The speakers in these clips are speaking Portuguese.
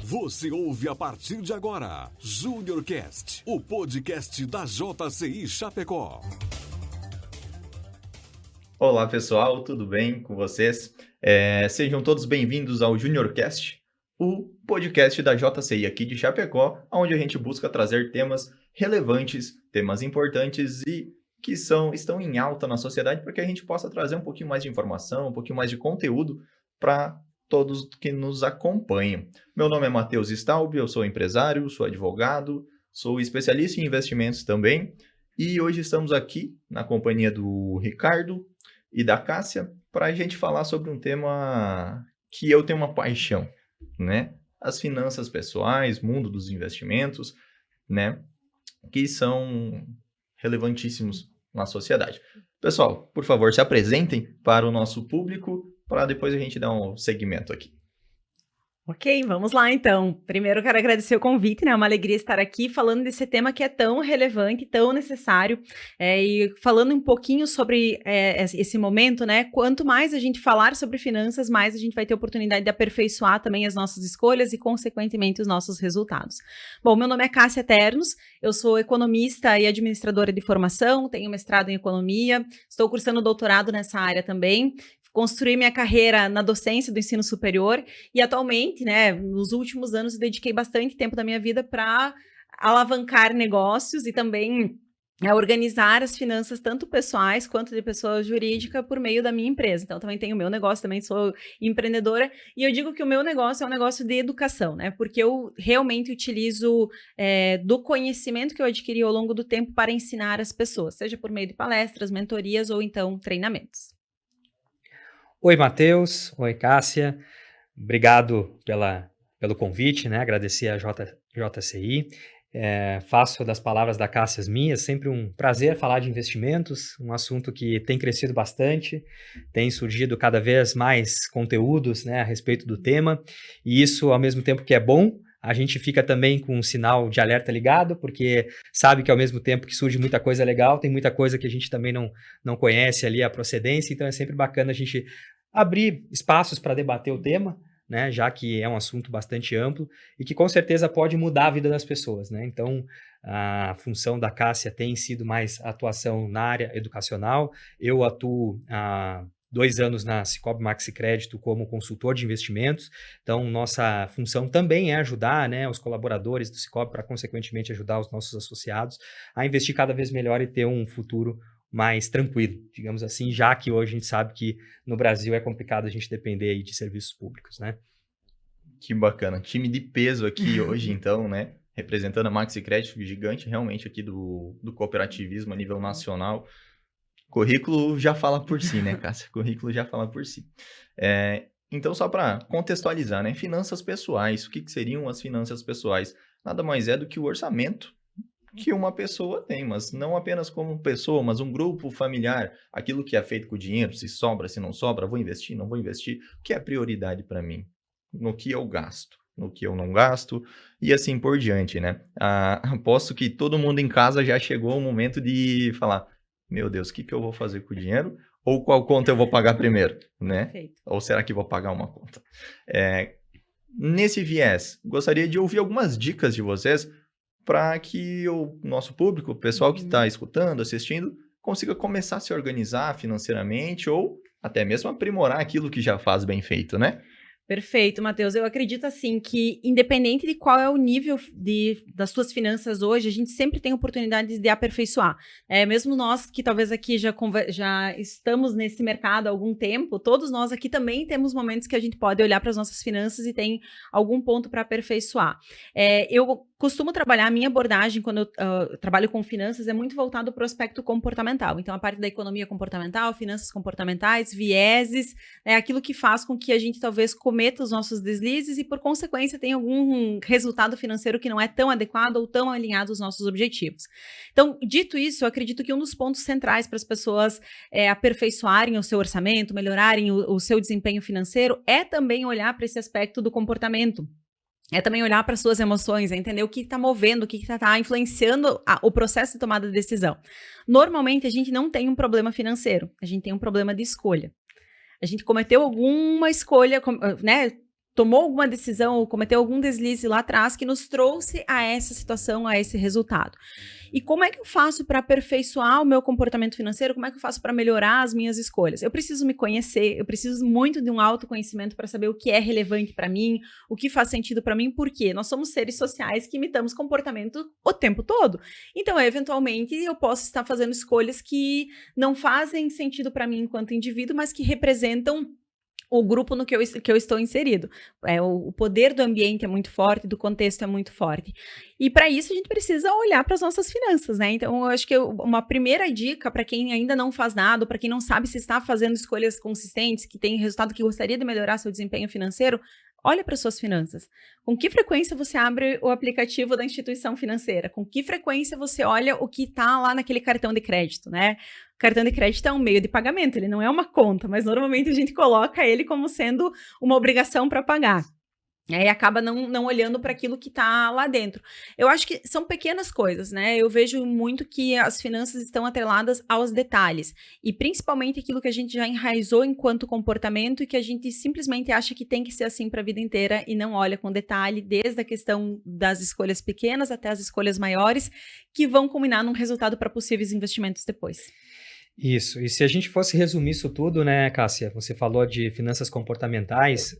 Você ouve a partir de agora Junior Cast, o podcast da JCI Chapecó. Olá pessoal, tudo bem com vocês? Sejam todos bem-vindos ao Junior Cast, o podcast da JCI aqui de Chapecó, onde a gente busca trazer temas relevantes, temas importantes e que estão em alta na sociedade para que a gente possa trazer um pouquinho mais de informação, um pouquinho mais de conteúdo para todos que nos acompanham. Meu nome é Matheus Staub, eu sou empresário, sou advogado, sou especialista em investimentos também e hoje estamos aqui na companhia do Ricardo e da Cássia para a gente falar sobre um tema que eu tenho uma paixão, né? As finanças pessoais, mundo dos investimentos, né? Que são relevantíssimos na sociedade. Pessoal, por favor, se apresentem para o nosso público para depois a gente dar um segmento aqui. Ok, vamos lá então. Primeiro eu quero agradecer o convite, né? É uma alegria estar aqui falando desse tema que é tão relevante, tão necessário, e falando um pouquinho sobre esse momento, né? Quanto mais a gente falar sobre finanças, mais a gente vai ter oportunidade de aperfeiçoar também as nossas escolhas e, consequentemente, os nossos resultados. Bom, meu nome é Cássia Ternos, eu sou economista e administradora de formação, tenho mestrado em economia, estou cursando doutorado nessa área também. Construí minha carreira na docência do ensino superior e atualmente, né, nos últimos anos, dediquei bastante tempo da minha vida para alavancar negócios e também organizar as finanças, tanto pessoais quanto de pessoa jurídica, por meio da minha empresa. Então, também tenho o meu negócio, também sou empreendedora, e eu digo que o meu negócio é um negócio de educação, né? Porque eu realmente utilizo do conhecimento que eu adquiri ao longo do tempo para ensinar as pessoas, seja por meio de palestras, mentorias ou então treinamentos. Oi, Matheus. Oi, Cássia. Obrigado pelo convite, né? Agradecer a JCI. Faço das palavras da Cássia as minhas. Sempre um prazer falar de investimentos, um assunto que tem crescido bastante, tem surgido cada vez mais conteúdos, né, a respeito do tema, e isso, ao mesmo tempo que é bom, a gente fica também com um sinal de alerta ligado, porque sabe que ao mesmo tempo que surge muita coisa legal, tem muita coisa que a gente também não conhece ali a procedência, então é sempre bacana a gente abrir espaços para debater o tema, né, já que é um assunto bastante amplo e que com certeza pode mudar a vida das pessoas, né? Então, a função da Cássia tem sido mais atuação na área educacional. Eu atuo há 2 anos na Sicoob Maxi Crédito como consultor de investimentos, então nossa função também é ajudar, né, os colaboradores do Sicoob para, consequentemente, ajudar os nossos associados a investir cada vez melhor e ter um futuro mais tranquilo, digamos assim, já que hoje a gente sabe que no Brasil é complicado a gente depender aí de serviços públicos, né? Que bacana, time de peso aqui hoje então, né? Representando a Maxi Crédito, gigante realmente aqui do cooperativismo a nível nacional. Currículo já fala por si, né, Cássia? Currículo já fala por si. Então, só para contextualizar, né? Finanças pessoais. O que seriam as finanças pessoais? Nada mais é do que o orçamento que uma pessoa tem, mas não apenas como pessoa, mas um grupo familiar. Aquilo que é feito com o dinheiro, se sobra, se não sobra, vou investir, não vou investir. O que é prioridade para mim? No que eu gasto, no que eu não gasto e assim por diante, né? Aposto que todo mundo em casa já chegou ao momento de falar: meu Deus, o que eu vou fazer com o dinheiro? Ou qual conta eu vou pagar primeiro, né? Perfeito. Ou será que vou pagar uma conta? Nesse viés, gostaria de ouvir algumas dicas de vocês para que o nosso público, o pessoal que está escutando, assistindo, consiga começar a se organizar financeiramente ou até mesmo aprimorar aquilo que já faz bem feito, né? Perfeito, Matheus. Eu acredito, assim, que independente de qual é o nível das suas finanças hoje, a gente sempre tem oportunidades de aperfeiçoar. Mesmo nós que talvez aqui já estamos nesse mercado há algum tempo, todos nós aqui também temos momentos que a gente pode olhar para as nossas finanças e tem algum ponto para aperfeiçoar. Eu costumo trabalhar, a minha abordagem quando eu trabalho com finanças é muito voltado para o aspecto comportamental. Então, a parte da economia comportamental, finanças comportamentais, vieses, aquilo que faz com que a gente talvez cometa os nossos deslizes e, por consequência, tenha algum resultado financeiro que não é tão adequado ou tão alinhado aos nossos objetivos. Então, dito isso, eu acredito que um dos pontos centrais para as pessoas aperfeiçoarem o seu orçamento, melhorarem o seu desempenho financeiro, é também olhar para esse aspecto do comportamento. É também olhar para suas emoções, é entender o que está movendo, o que está influenciando o processo de tomada de decisão. Normalmente, a gente não tem um problema financeiro, a gente tem um problema de escolha. A gente cometeu alguma escolha, né? tomou alguma decisão ou cometeu algum deslize lá atrás que nos trouxe a essa situação, a esse resultado. E como é que eu faço para aperfeiçoar o meu comportamento financeiro? Como é que eu faço para melhorar as minhas escolhas? Eu preciso me conhecer, eu preciso muito de um autoconhecimento para saber o que é relevante para mim, o que faz sentido para mim, porque nós somos seres sociais que imitamos comportamento o tempo todo. Então, eventualmente, eu posso estar fazendo escolhas que não fazem sentido para mim enquanto indivíduo, mas que representam o grupo no que eu estou inserido. O poder do ambiente é muito forte, do contexto é muito forte. E para isso a gente precisa olhar para as nossas finanças, né? Então, eu acho que uma primeira dica para quem ainda não faz nada, para quem não sabe se está fazendo escolhas consistentes, que tem resultado que gostaria de melhorar seu desempenho financeiro, olha para suas finanças. Com que frequência você abre o aplicativo da instituição financeira? Com que frequência você olha o que está lá naquele cartão de crédito, né? O cartão de crédito é um meio de pagamento, ele não é uma conta, mas normalmente a gente coloca ele como sendo uma obrigação para pagar. E aí acaba não olhando para aquilo que está lá dentro. Eu acho que são pequenas coisas, né? Eu vejo muito que as finanças estão atreladas aos detalhes. E principalmente aquilo que a gente já enraizou enquanto comportamento e que a gente simplesmente acha que tem que ser assim para a vida inteira e não olha com detalhe, desde a questão das escolhas pequenas até as escolhas maiores, que vão culminar num resultado para possíveis investimentos depois. Isso, e se a gente fosse resumir isso tudo, né, Cássia, você falou de finanças comportamentais,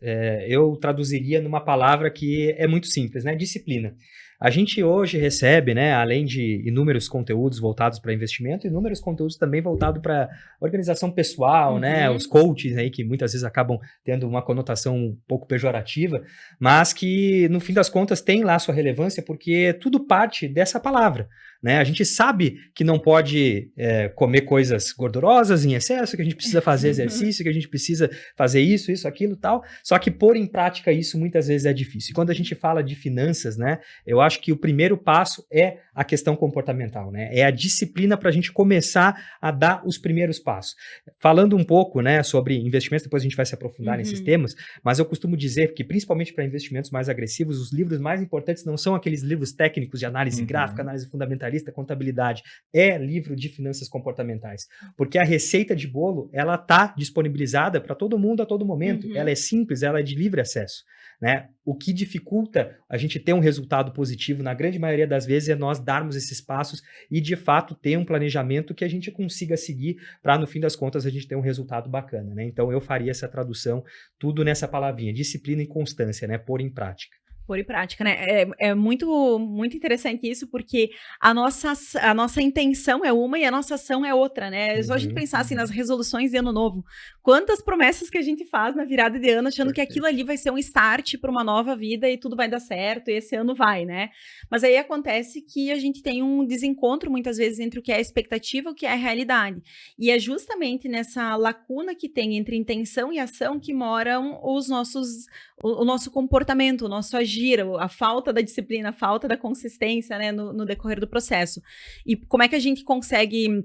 eu traduziria numa palavra que é muito simples, né, disciplina. A gente hoje recebe, né, além de inúmeros conteúdos voltados para investimento, inúmeros conteúdos também voltados para organização pessoal, né, os coaches aí que muitas vezes acabam tendo uma conotação um pouco pejorativa, mas que no fim das contas tem lá sua relevância porque tudo parte dessa palavra, né? A gente sabe que não pode comer coisas gordurosas em excesso, que a gente precisa fazer exercício, que a gente precisa fazer isso, aquilo e tal, só que pôr em prática isso muitas vezes é difícil. E quando a gente fala de finanças, né, eu acho que o primeiro passo é a questão comportamental, né? É a disciplina para a gente começar a dar os primeiros passos. Falando um pouco, né, sobre investimentos, depois a gente vai se aprofundar nesses temas, mas eu costumo dizer que, principalmente para investimentos mais agressivos, os livros mais importantes não são aqueles livros técnicos de análise gráfica, análise fundamentalista, contabilidade, é livro de finanças comportamentais, porque a receita de bolo, ela está disponibilizada para todo mundo a todo momento, ela é simples, ela é de livre acesso, né? O que dificulta a gente ter um resultado positivo, na grande maioria das vezes, é nós darmos esses passos e, de fato, ter um planejamento que a gente consiga seguir para, no fim das contas, a gente ter um resultado bacana, né? Então, eu faria essa tradução, tudo nessa palavrinha, disciplina e constância, né? Pôr em prática. Pôr em prática, né? É muito, muito interessante isso, porque a nossa intenção é uma e a nossa ação é outra, né? É só a gente pensar assim nas resoluções de ano novo. Quantas promessas que a gente faz na virada de ano, achando que aquilo ali vai ser um start para uma nova vida e tudo vai dar certo, e esse ano vai, né? Mas aí acontece que a gente tem um desencontro, muitas vezes, entre o que é a expectativa e o que é a realidade. E é justamente nessa lacuna que tem entre intenção e ação que moram o nosso comportamento, o nosso agir, a falta da disciplina, a falta da consistência, né, no decorrer do processo. E como é que a gente consegue,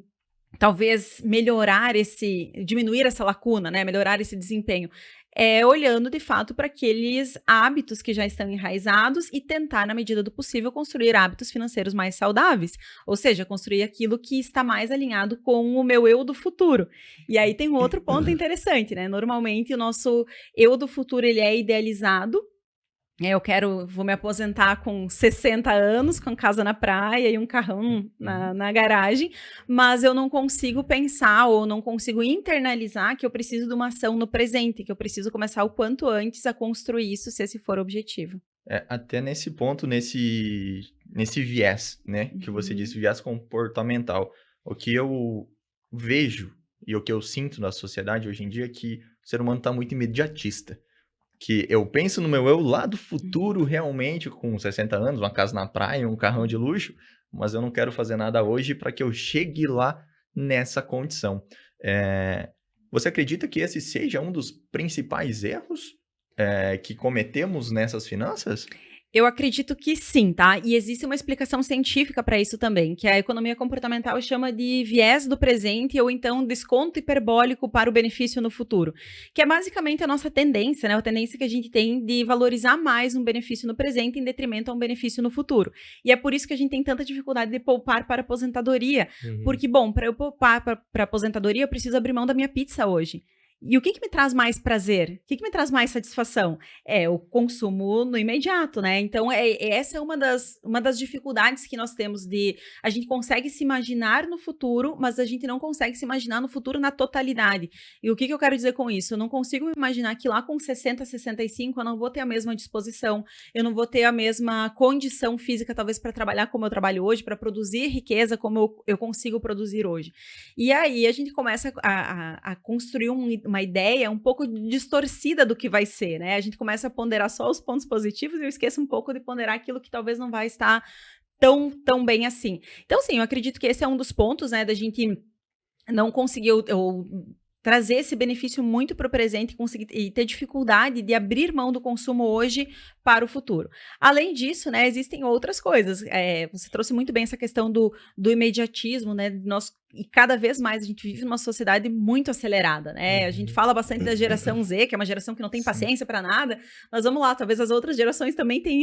talvez, diminuir essa lacuna, né, melhorar esse desempenho? Olhando, de fato, para aqueles hábitos que já estão enraizados e tentar, na medida do possível, construir hábitos financeiros mais saudáveis. Ou seja, construir aquilo que está mais alinhado com o meu eu do futuro. E aí tem um outro ponto interessante, né? Normalmente, o nosso eu do futuro, ele é idealizado. Vou me aposentar com 60 anos, com casa na praia e um carrão na garagem, mas eu não consigo pensar ou não consigo internalizar que eu preciso de uma ação no presente, que eu preciso começar o quanto antes a construir isso, se esse for o objetivo. Até nesse ponto, nesse viés, né, que você disse, viés comportamental, o que eu vejo e o que eu sinto na sociedade hoje em dia é que o ser humano está muito imediatista. Que eu penso no meu eu lá do futuro, realmente, com 60 anos, uma casa na praia, um carrão de luxo, mas eu não quero fazer nada hoje para que eu chegue lá nessa condição. Você acredita que esse seja um dos principais erros que cometemos nessas finanças? Eu acredito que sim, tá? E existe uma explicação científica para isso também, que a economia comportamental chama de viés do presente ou então desconto hiperbólico para o benefício no futuro, que é basicamente a nossa tendência, né? A tendência que a gente tem de valorizar mais um benefício no presente em detrimento a um benefício no futuro. E é por isso que a gente tem tanta dificuldade de poupar para a aposentadoria, porque, bom, para eu poupar para a aposentadoria, eu preciso abrir mão da minha pizza hoje. E o que me traz mais prazer? O que me traz mais satisfação? É o consumo no imediato, né? Então, essa é uma das dificuldades que nós temos a gente consegue se imaginar no futuro, mas a gente não consegue se imaginar no futuro na totalidade. E o que eu quero dizer com isso? Eu não consigo me imaginar que lá com 60, 65 eu não vou ter a mesma disposição, eu não vou ter a mesma condição física, talvez, para trabalhar como eu trabalho hoje, para produzir riqueza como eu consigo produzir hoje. E aí a gente começa a construir uma ideia um pouco distorcida do que vai ser, né? A gente começa a ponderar só os pontos positivos e eu esqueço um pouco de ponderar aquilo que talvez não vai estar tão bem assim. Então, sim, eu acredito que esse é um dos pontos, né, da gente não conseguir trazer esse benefício muito para o presente e ter dificuldade de abrir mão do consumo hoje para o futuro. Além disso, né, existem outras coisas. Você trouxe muito bem essa questão do imediatismo, né? E cada vez mais a gente vive numa sociedade muito acelerada, né? A gente fala bastante da geração Z, que é uma geração que não tem paciência para nada, mas vamos lá, talvez as outras gerações também tenham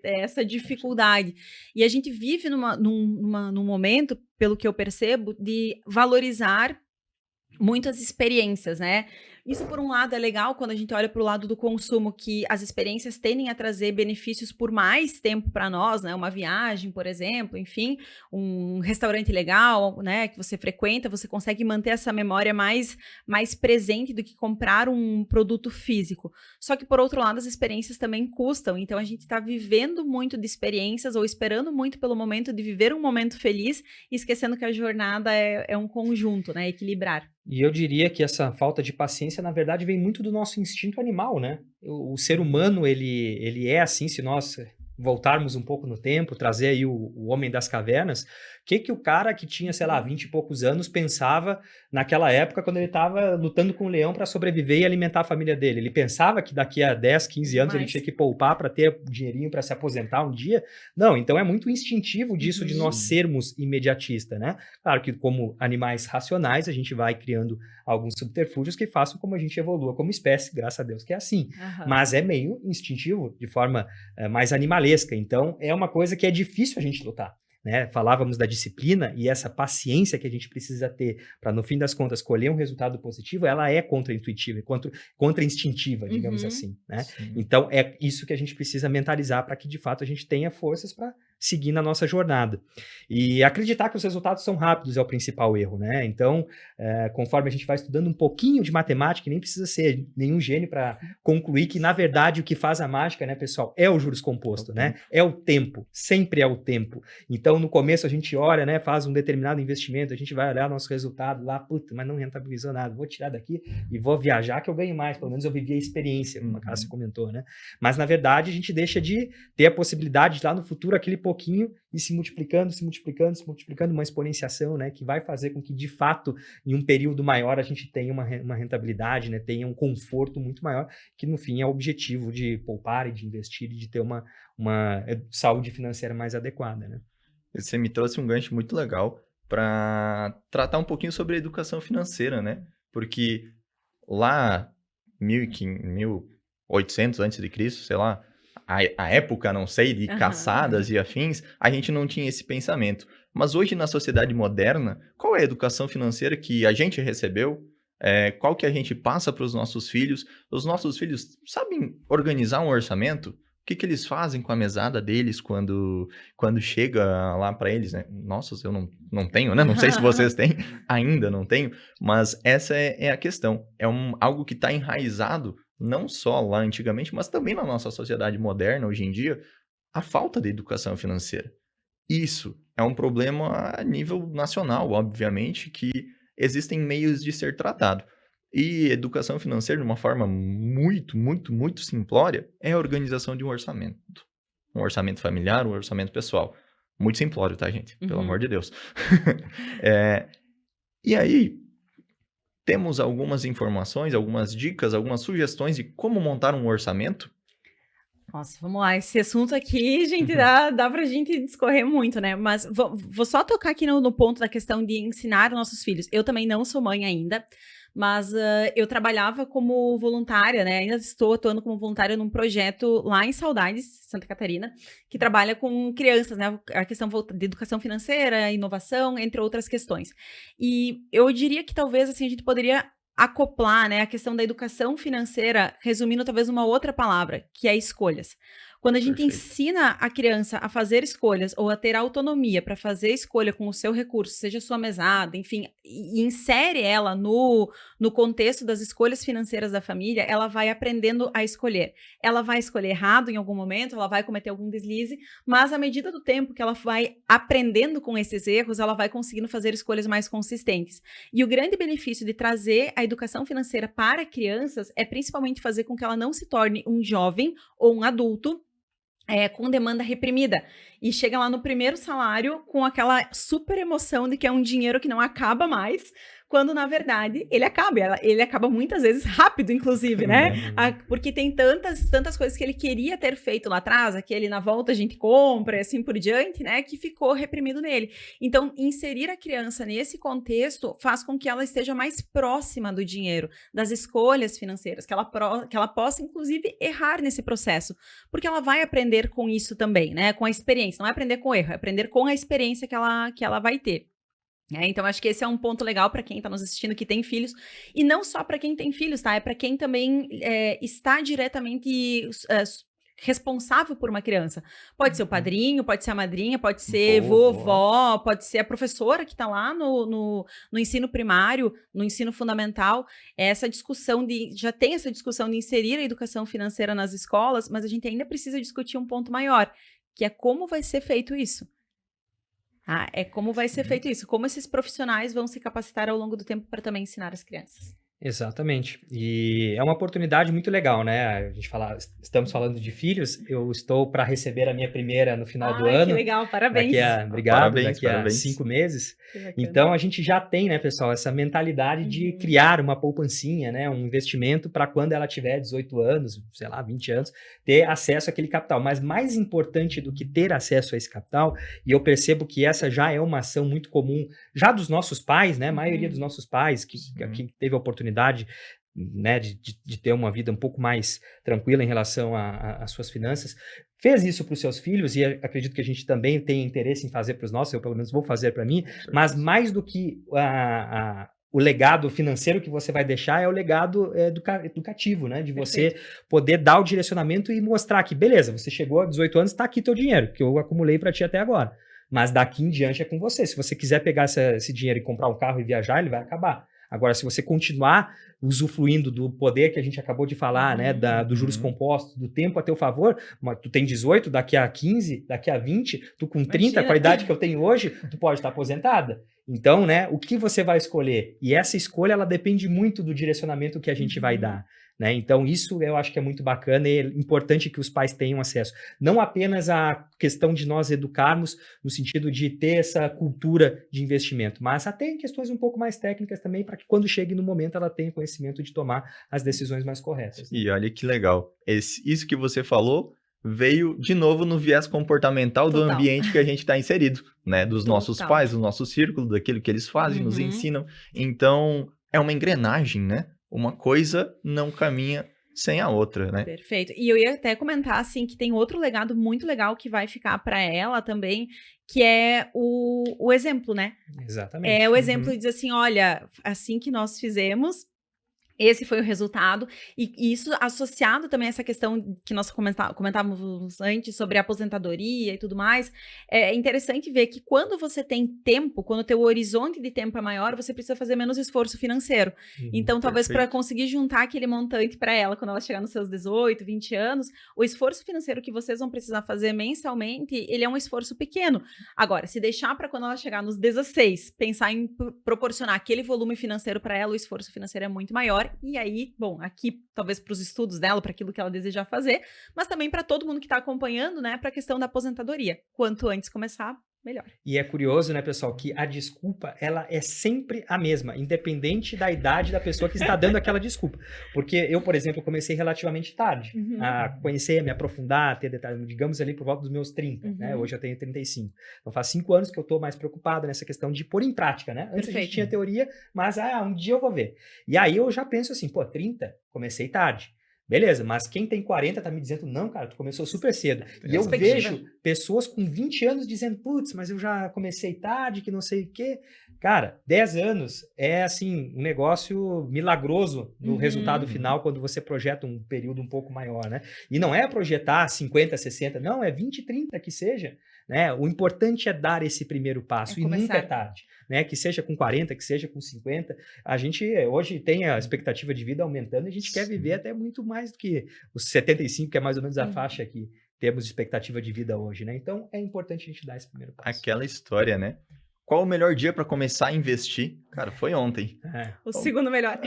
essa dificuldade. E a gente vive num momento, pelo que eu percebo, de valorizar muitas experiências, né? Isso, por um lado, é legal quando a gente olha para o lado do consumo, que as experiências tendem a trazer benefícios por mais tempo para nós, né? Uma viagem, por exemplo, enfim, um restaurante legal, né? Que você frequenta, você consegue manter essa memória mais presente do que comprar um produto físico. Só que, por outro lado, as experiências também custam. Então, a gente está vivendo muito de experiências ou esperando muito pelo momento de viver um momento feliz, esquecendo que a jornada é um conjunto, né? Equilibrar. E eu diria que essa falta de paciência, na verdade, vem muito do nosso instinto animal, né? O ser humano, ele é assim, se nós voltarmos um pouco no tempo, trazer aí o homem das cavernas, o que o cara que tinha, sei lá, 20 e poucos anos pensava naquela época quando ele estava lutando com o leão para sobreviver e alimentar a família dele? Ele pensava que daqui a 10, 15 anos ele tinha que poupar para ter dinheirinho para se aposentar um dia? Não, então é muito instintivo disso de nós sermos imediatistas, né? Claro que como animais racionais a gente vai criando alguns subterfúgios que façam como a gente evolua como espécie, graças a Deus que é assim. Mas é meio instintivo, de forma mais animalesca. Então é uma coisa que é difícil a gente lutar. Né? Falávamos da disciplina e essa paciência que a gente precisa ter para, no fim das contas, colher um resultado positivo, ela é contra-intuitiva, contra-instintiva, digamos assim. Né? Então, é isso que a gente precisa mentalizar para que, de fato, a gente tenha forças para seguir na nossa jornada. E acreditar que os resultados são rápidos é o principal erro, né? Então, conforme a gente vai estudando um pouquinho de matemática, nem precisa ser nenhum gênio para concluir que, na verdade, o que faz a mágica, né, pessoal, é o juros composto, né? É o tempo, sempre é o tempo. Então, no começo a gente olha, né, faz um determinado investimento, a gente vai olhar nosso resultado lá, puta, mas não rentabilizou nada, vou tirar daqui e vou viajar que eu ganho mais, pelo menos eu vivi a experiência, como a Cássia comentou, né? Mas, na verdade, a gente deixa de ter a possibilidade de lá no futuro aquele pouquinho e se multiplicando, uma exponenciação, né, que vai fazer com que, de fato, em um período maior a gente tenha uma rentabilidade, né, tenha um conforto muito maior, que no fim é o objetivo de poupar e de investir e de ter uma saúde financeira mais adequada, né? Você me trouxe um gancho muito legal para tratar um pouquinho sobre a educação financeira, né? Porque lá, 1800 a.C., sei lá, a época, não sei, de caçadas e afins, a gente não tinha esse pensamento. Mas hoje, na sociedade moderna, qual é a educação financeira que a gente recebeu? Qual que a gente passa para os nossos filhos? Os nossos filhos sabem organizar um orçamento? O que eles fazem com a mesada deles quando chega lá para eles, né? Nossa, eu não tenho, né? Não sei se vocês têm, ainda não tenho, mas essa é a questão. É algo que está enraizado, não só lá antigamente, mas também na nossa sociedade moderna, hoje em dia, a falta de educação financeira. Isso é um problema a nível nacional, obviamente, que existem meios de ser tratado. E educação financeira, de uma forma muito, muito, muito simplória, é a organização de um orçamento. Um orçamento familiar, um orçamento pessoal. Muito simplório, tá, gente? Pelo amor de Deus. E aí, temos algumas informações, algumas dicas, algumas sugestões de como montar um orçamento. Nossa, vamos lá. Esse assunto aqui, gente, dá pra gente discorrer muito, né? Mas vou só tocar aqui no ponto da questão de ensinar os nossos filhos. Eu também não sou mãe ainda, mas eu trabalhava como voluntária, né? Ainda estou atuando como voluntária num projeto lá em Saudades, Santa Catarina, que trabalha com crianças, né? A questão de educação financeira, inovação, entre outras questões. E eu diria que talvez, assim, a gente poderia acoplar, né, a questão da educação financeira, resumindo talvez uma outra palavra, que é escolhas. Quando a gente Perfeito. ensina a criança a fazer escolhas ou a ter autonomia para fazer escolha com o seu recurso, seja sua mesada, enfim, e insere ela no contexto das escolhas financeiras da família, ela vai aprendendo a escolher. Ela vai escolher errado em algum momento, ela vai cometer algum deslize, mas à medida do tempo que ela vai aprendendo com esses erros, ela vai conseguindo fazer escolhas mais consistentes. E o grande benefício de trazer a educação financeira para crianças é principalmente fazer com que ela não se torne um jovem ou um adulto com demanda reprimida. E chega lá no primeiro salário com aquela super emoção de que é um dinheiro que não acaba mais, quando na verdade ele acaba muitas vezes rápido, inclusive, né? Porque tem tantas coisas que ele queria ter feito lá atrás, aquele na volta a gente compra e assim por diante, né? Que ficou reprimido nele. Então, inserir a criança nesse contexto faz com que ela esteja mais próxima do dinheiro, das escolhas financeiras, que ela possa, inclusive, errar nesse processo. Porque ela vai aprender com isso também, né? Com a experiência. Não é aprender com erro, é aprender com a experiência que ela vai ter. Então, acho que esse é um ponto legal para quem está nos assistindo que tem filhos, e não só para quem tem filhos, tá? É para quem também está diretamente responsável por uma criança. Pode ser o padrinho, pode ser a madrinha, pode ser vovó, pode ser a professora que está lá no ensino primário, no ensino fundamental. Já tem essa discussão de inserir a educação financeira nas escolas, mas a gente ainda precisa discutir um ponto maior, que é como vai ser feito isso. Como vai ser feito isso, como esses profissionais vão se capacitar ao longo do tempo para também ensinar as crianças. Exatamente. E é uma oportunidade muito legal, né? Estamos falando de filhos, eu estou para receber a minha primeira no final do ano. Que legal, parabéns. Daqui a 5 meses. Então, a gente já tem, né, pessoal, essa mentalidade de criar uma poupancinha, né? Um investimento para quando ela tiver 18 anos, sei lá, 20 anos, ter acesso àquele capital. Mas mais importante do que ter acesso a esse capital, e eu percebo que essa já é uma ação muito comum, já dos nossos pais, né? A maioria dos nossos pais que teve a oportunidade, né, de ter uma vida um pouco mais tranquila em relação às suas finanças, fez isso para os seus filhos, e acredito que a gente também tem interesse em fazer para os nossos, eu pelo menos vou fazer para mim, mas mais do que o legado financeiro que você vai deixar é o legado educativo, né, de você poder dar o direcionamento e mostrar que, beleza, você chegou a 18 anos, está aqui teu dinheiro, que eu acumulei para ti até agora, mas daqui em diante é com você. Se você quiser pegar esse dinheiro e comprar um carro e viajar, ele vai acabar. Agora, se você continuar usufruindo do poder que a gente acabou de falar, né, dos juros compostos, do tempo a teu favor, tu tem 18, daqui a 15, daqui a 20, tu com 30, com a idade que eu tenho hoje, tu pode estar aposentada. Então, né, o que você vai escolher? E essa escolha, ela depende muito do direcionamento que a gente vai dar. Né? Então, isso eu acho que é muito bacana e é importante que os pais tenham acesso. Não apenas a questão de nós educarmos no sentido de ter essa cultura de investimento, mas até em questões um pouco mais técnicas também, para que quando chegue no momento ela tenha conhecimento de tomar as decisões mais corretas. E olha que legal. Isso que você falou veio de novo no viés comportamental do ambiente que a gente está inserido, né? Dos nossos pais, do nosso círculo, daquilo que eles fazem, nos ensinam. Então, é uma engrenagem, né? Uma coisa não caminha sem a outra, né? Perfeito. E eu ia até comentar, assim, que tem outro legado muito legal que vai ficar para ela também, que é o exemplo, né? Exatamente. É o exemplo de dizer assim, olha, assim que nós fizemos, esse foi o resultado, e isso associado também a essa questão que nós comentávamos antes sobre a aposentadoria e tudo mais, é interessante ver que quando você tem tempo, quando o teu horizonte de tempo é maior, você precisa fazer menos esforço financeiro. Então, talvez para conseguir juntar aquele montante para ela, quando ela chegar nos seus 18, 20 anos, o esforço financeiro que vocês vão precisar fazer mensalmente, ele é um esforço pequeno. Agora, se deixar para quando ela chegar nos 16, pensar em proporcionar aquele volume financeiro para ela, o esforço financeiro é muito maior. E aí, bom, aqui talvez para os estudos dela, para aquilo que ela desejar fazer, mas também para todo mundo que está acompanhando, né, para a questão da aposentadoria. Quanto antes começar, melhor. E é curioso, né, pessoal, que a desculpa, ela é sempre a mesma, independente da idade da pessoa que está dando aquela desculpa. Porque eu, por exemplo, comecei relativamente tarde a conhecer, a me aprofundar, ter detalhes, digamos ali por volta dos meus 30, né? Hoje eu tenho 35. Então faz 5 anos que eu estou mais preocupado nessa questão de pôr em prática, né? Antes a gente tinha teoria, mas um dia eu vou ver. E aí eu já penso assim, 30, comecei tarde. Beleza, mas quem tem 40 tá me dizendo, não, cara, tu começou super cedo. E eu vejo pessoas com 20 anos dizendo, putz, mas eu já comecei tarde, que não sei o quê. Cara, 10 anos é, assim, um negócio milagroso no resultado final quando você projeta um período um pouco maior, né? E não é projetar 50, 60, não, é 20, 30 que seja, né? O importante é dar esse primeiro passo e nunca é tarde, né? Que seja com 40, que seja com 50. A gente hoje tem a expectativa de vida aumentando e a gente quer viver até muito mais do que os 75, que é mais ou menos a faixa que temos de expectativa de vida hoje, né? Então, é importante a gente dar esse primeiro passo. Aquela história, né? Qual o melhor dia para começar a investir? Cara, foi ontem. O segundo melhor.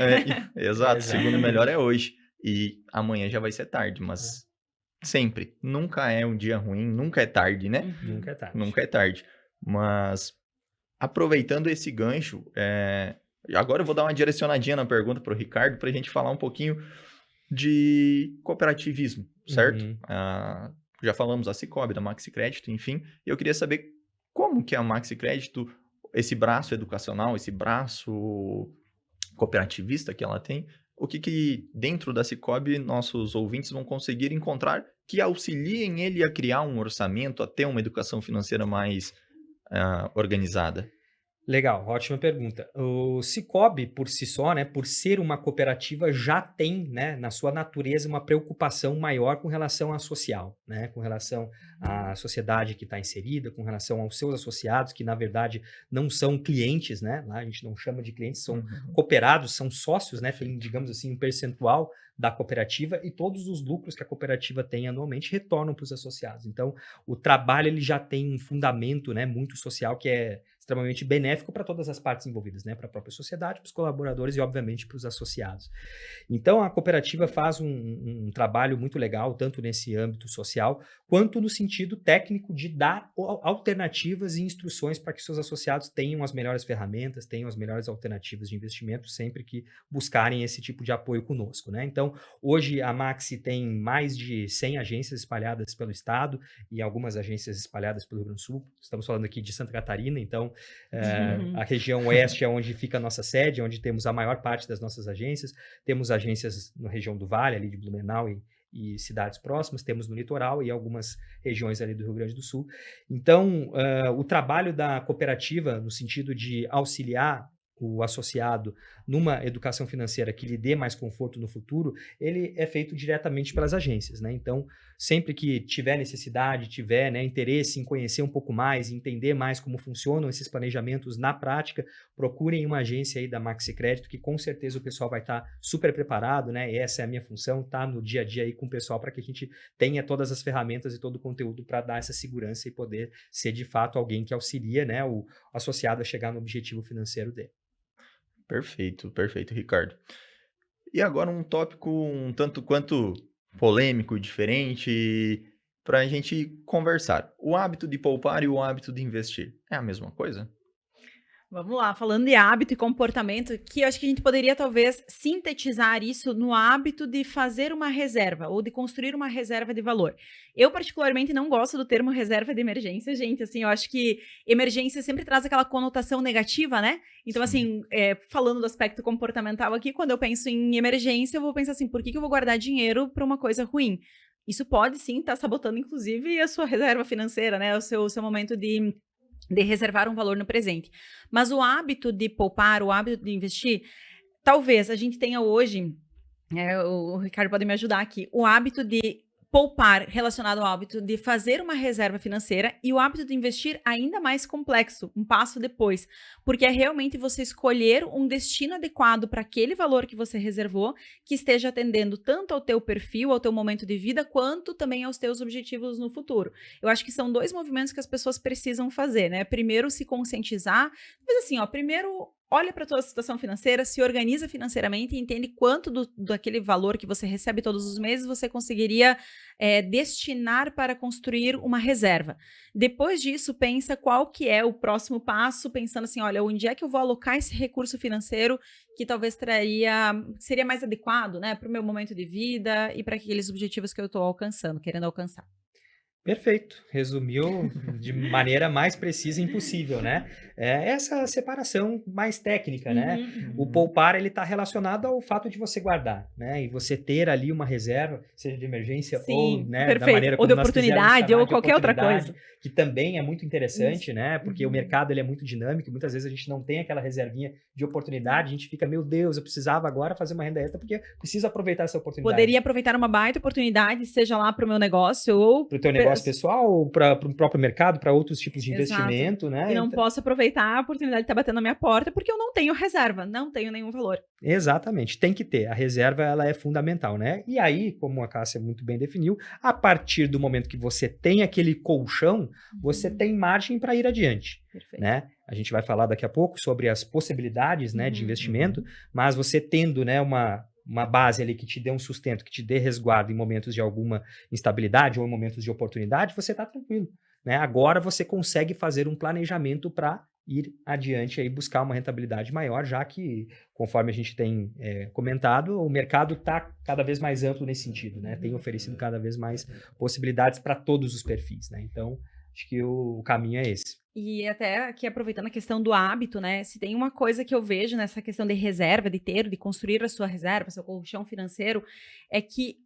Exato, o segundo melhor é hoje. E amanhã já vai ser tarde, mas sempre. Nunca é um dia ruim, nunca é tarde, né? Nunca é tarde. Nunca é tarde. Mas, aproveitando esse gancho, agora eu vou dar uma direcionadinha na pergunta para o Ricardo, para a gente falar um pouquinho de cooperativismo, certo? Já falamos da Sicoob, da Maxi Crédito, enfim. E eu queria saber como que a Maxi Crédito, esse braço educacional, esse braço cooperativista que ela tem, o que dentro da Sicoob nossos ouvintes vão conseguir encontrar que auxiliem ele a criar um orçamento, a ter uma educação financeira mais organizada? Legal, ótima pergunta. O Sicoob, por si só, né, por ser uma cooperativa, já tem, né, na sua natureza uma preocupação maior com relação à social, né, com relação à sociedade que está inserida, com relação aos seus associados, que na verdade não são clientes, né, lá a gente não chama de clientes, são cooperados, são sócios, né, tem, digamos assim, um percentual da cooperativa e todos os lucros que a cooperativa tem anualmente retornam para os associados. Então, o trabalho ele já tem um fundamento, né, muito social que é extremamente benéfico para todas as partes envolvidas, né, para a própria sociedade, para os colaboradores e, obviamente, para os associados. Então, a cooperativa faz um trabalho muito legal, tanto nesse âmbito social, quanto no sentido técnico de dar alternativas e instruções para que seus associados tenham as melhores ferramentas, tenham as melhores alternativas de investimento sempre que buscarem esse tipo de apoio conosco, né? Então, hoje a Maxi tem mais de 100 agências espalhadas pelo estado e algumas agências espalhadas pelo Rio Grande do Sul. Estamos falando aqui de Santa Catarina, então a região oeste é onde fica a nossa sede, onde temos a maior parte das nossas agências. Temos agências na região do Vale, ali de Blumenau e cidades próximas, temos no litoral e algumas regiões ali do Rio Grande do Sul. Então, o trabalho da cooperativa, no sentido de auxiliar o associado numa educação financeira que lhe dê mais conforto no futuro, ele é feito diretamente pelas agências, né? Então, sempre que tiver necessidade, tiver, né, interesse em conhecer um pouco mais, entender mais como funcionam esses planejamentos na prática, procurem uma agência aí da Maxi Crédito, que com certeza o pessoal vai estar super preparado, né? E essa é a minha função, tá no dia a dia aí com o pessoal para que a gente tenha todas as ferramentas e todo o conteúdo para dar essa segurança e poder ser de fato alguém que auxilia, né, o associado a chegar no objetivo financeiro dele. Perfeito, perfeito, Ricardo. E agora um tópico um tanto quanto polêmico, diferente, para a gente conversar. O hábito de poupar e o hábito de investir é a mesma coisa? Vamos lá, falando de hábito e comportamento, que eu acho que a gente poderia talvez sintetizar isso no hábito de fazer uma reserva ou de construir uma reserva de valor. Eu particularmente não gosto do termo reserva de emergência, gente, assim, eu acho que emergência sempre traz aquela conotação negativa, né? Então, assim, falando do aspecto comportamental aqui, quando eu penso em emergência, eu vou pensar assim, por que eu vou guardar dinheiro para uma coisa ruim? Isso pode, sim, estar sabotando, inclusive, a sua reserva financeira, né? O seu momento de reservar um valor no presente. Mas o hábito de poupar, o hábito de investir, talvez a gente tenha hoje, o Ricardo pode me ajudar aqui, o hábito de poupar relacionado ao hábito de fazer uma reserva financeira e o hábito de investir ainda mais complexo, um passo depois, porque é realmente você escolher um destino adequado para aquele valor que você reservou, que esteja atendendo tanto ao teu perfil, ao teu momento de vida, quanto também aos teus objetivos no futuro. Eu acho que são dois movimentos que as pessoas precisam fazer, né? Primeiro, se conscientizar, mas assim, primeiro olha para a tua situação financeira, se organiza financeiramente e entende quanto daquele valor que você recebe todos os meses você conseguiria destinar para construir uma reserva. Depois disso, pensa qual que é o próximo passo, pensando assim, olha, onde é que eu vou alocar esse recurso financeiro que talvez seria mais adequado, né, para o meu momento de vida e para aqueles objetivos que eu estou querendo alcançar. Perfeito, resumiu de maneira mais precisa impossível, né? É essa separação mais técnica, né? O poupar, ele está relacionado ao fato de você guardar, né? E você ter ali uma reserva, seja de emergência ou, né, da maneira como ou de nós quisermos oportunidade, chamar, ou qualquer outra coisa. que também é muito interessante, né? Porque o mercado, ele é muito dinâmico e muitas vezes a gente não tem aquela reservinha de oportunidade, a gente fica, meu Deus, eu precisava agora fazer uma renda extra porque preciso aproveitar essa oportunidade. Poderia aproveitar uma baita oportunidade, seja lá para o meu negócio ou para o teu negócio pessoal, ou para o próprio mercado, para outros tipos de investimento, né? E não posso aproveitar a oportunidade de estar batendo na minha porta porque eu não tenho reserva, não tenho nenhum valor. Exatamente, tem que ter. A reserva, ela é fundamental, né? E aí, como a Cássia muito bem definiu, a partir do momento que você tem aquele colchão, você tem margem para ir adiante. Perfeito. Né? A gente vai falar daqui a pouco sobre as possibilidades, né, de investimento, mas você tendo, né, uma base ali que te dê um sustento, que te dê resguardo em momentos de alguma instabilidade ou em momentos de oportunidade, você está tranquilo. Né? Agora você consegue fazer um planejamento para ir adiante e buscar uma rentabilidade maior, já que, conforme a gente tem comentado, o mercado está cada vez mais amplo nesse sentido, né? Tem oferecido cada vez mais possibilidades para todos os perfis. Né? Então, acho que o caminho é esse. E até aqui aproveitando a questão do hábito, né? Se tem uma coisa que eu vejo nessa questão de reserva, de construir a sua reserva, seu colchão financeiro, é que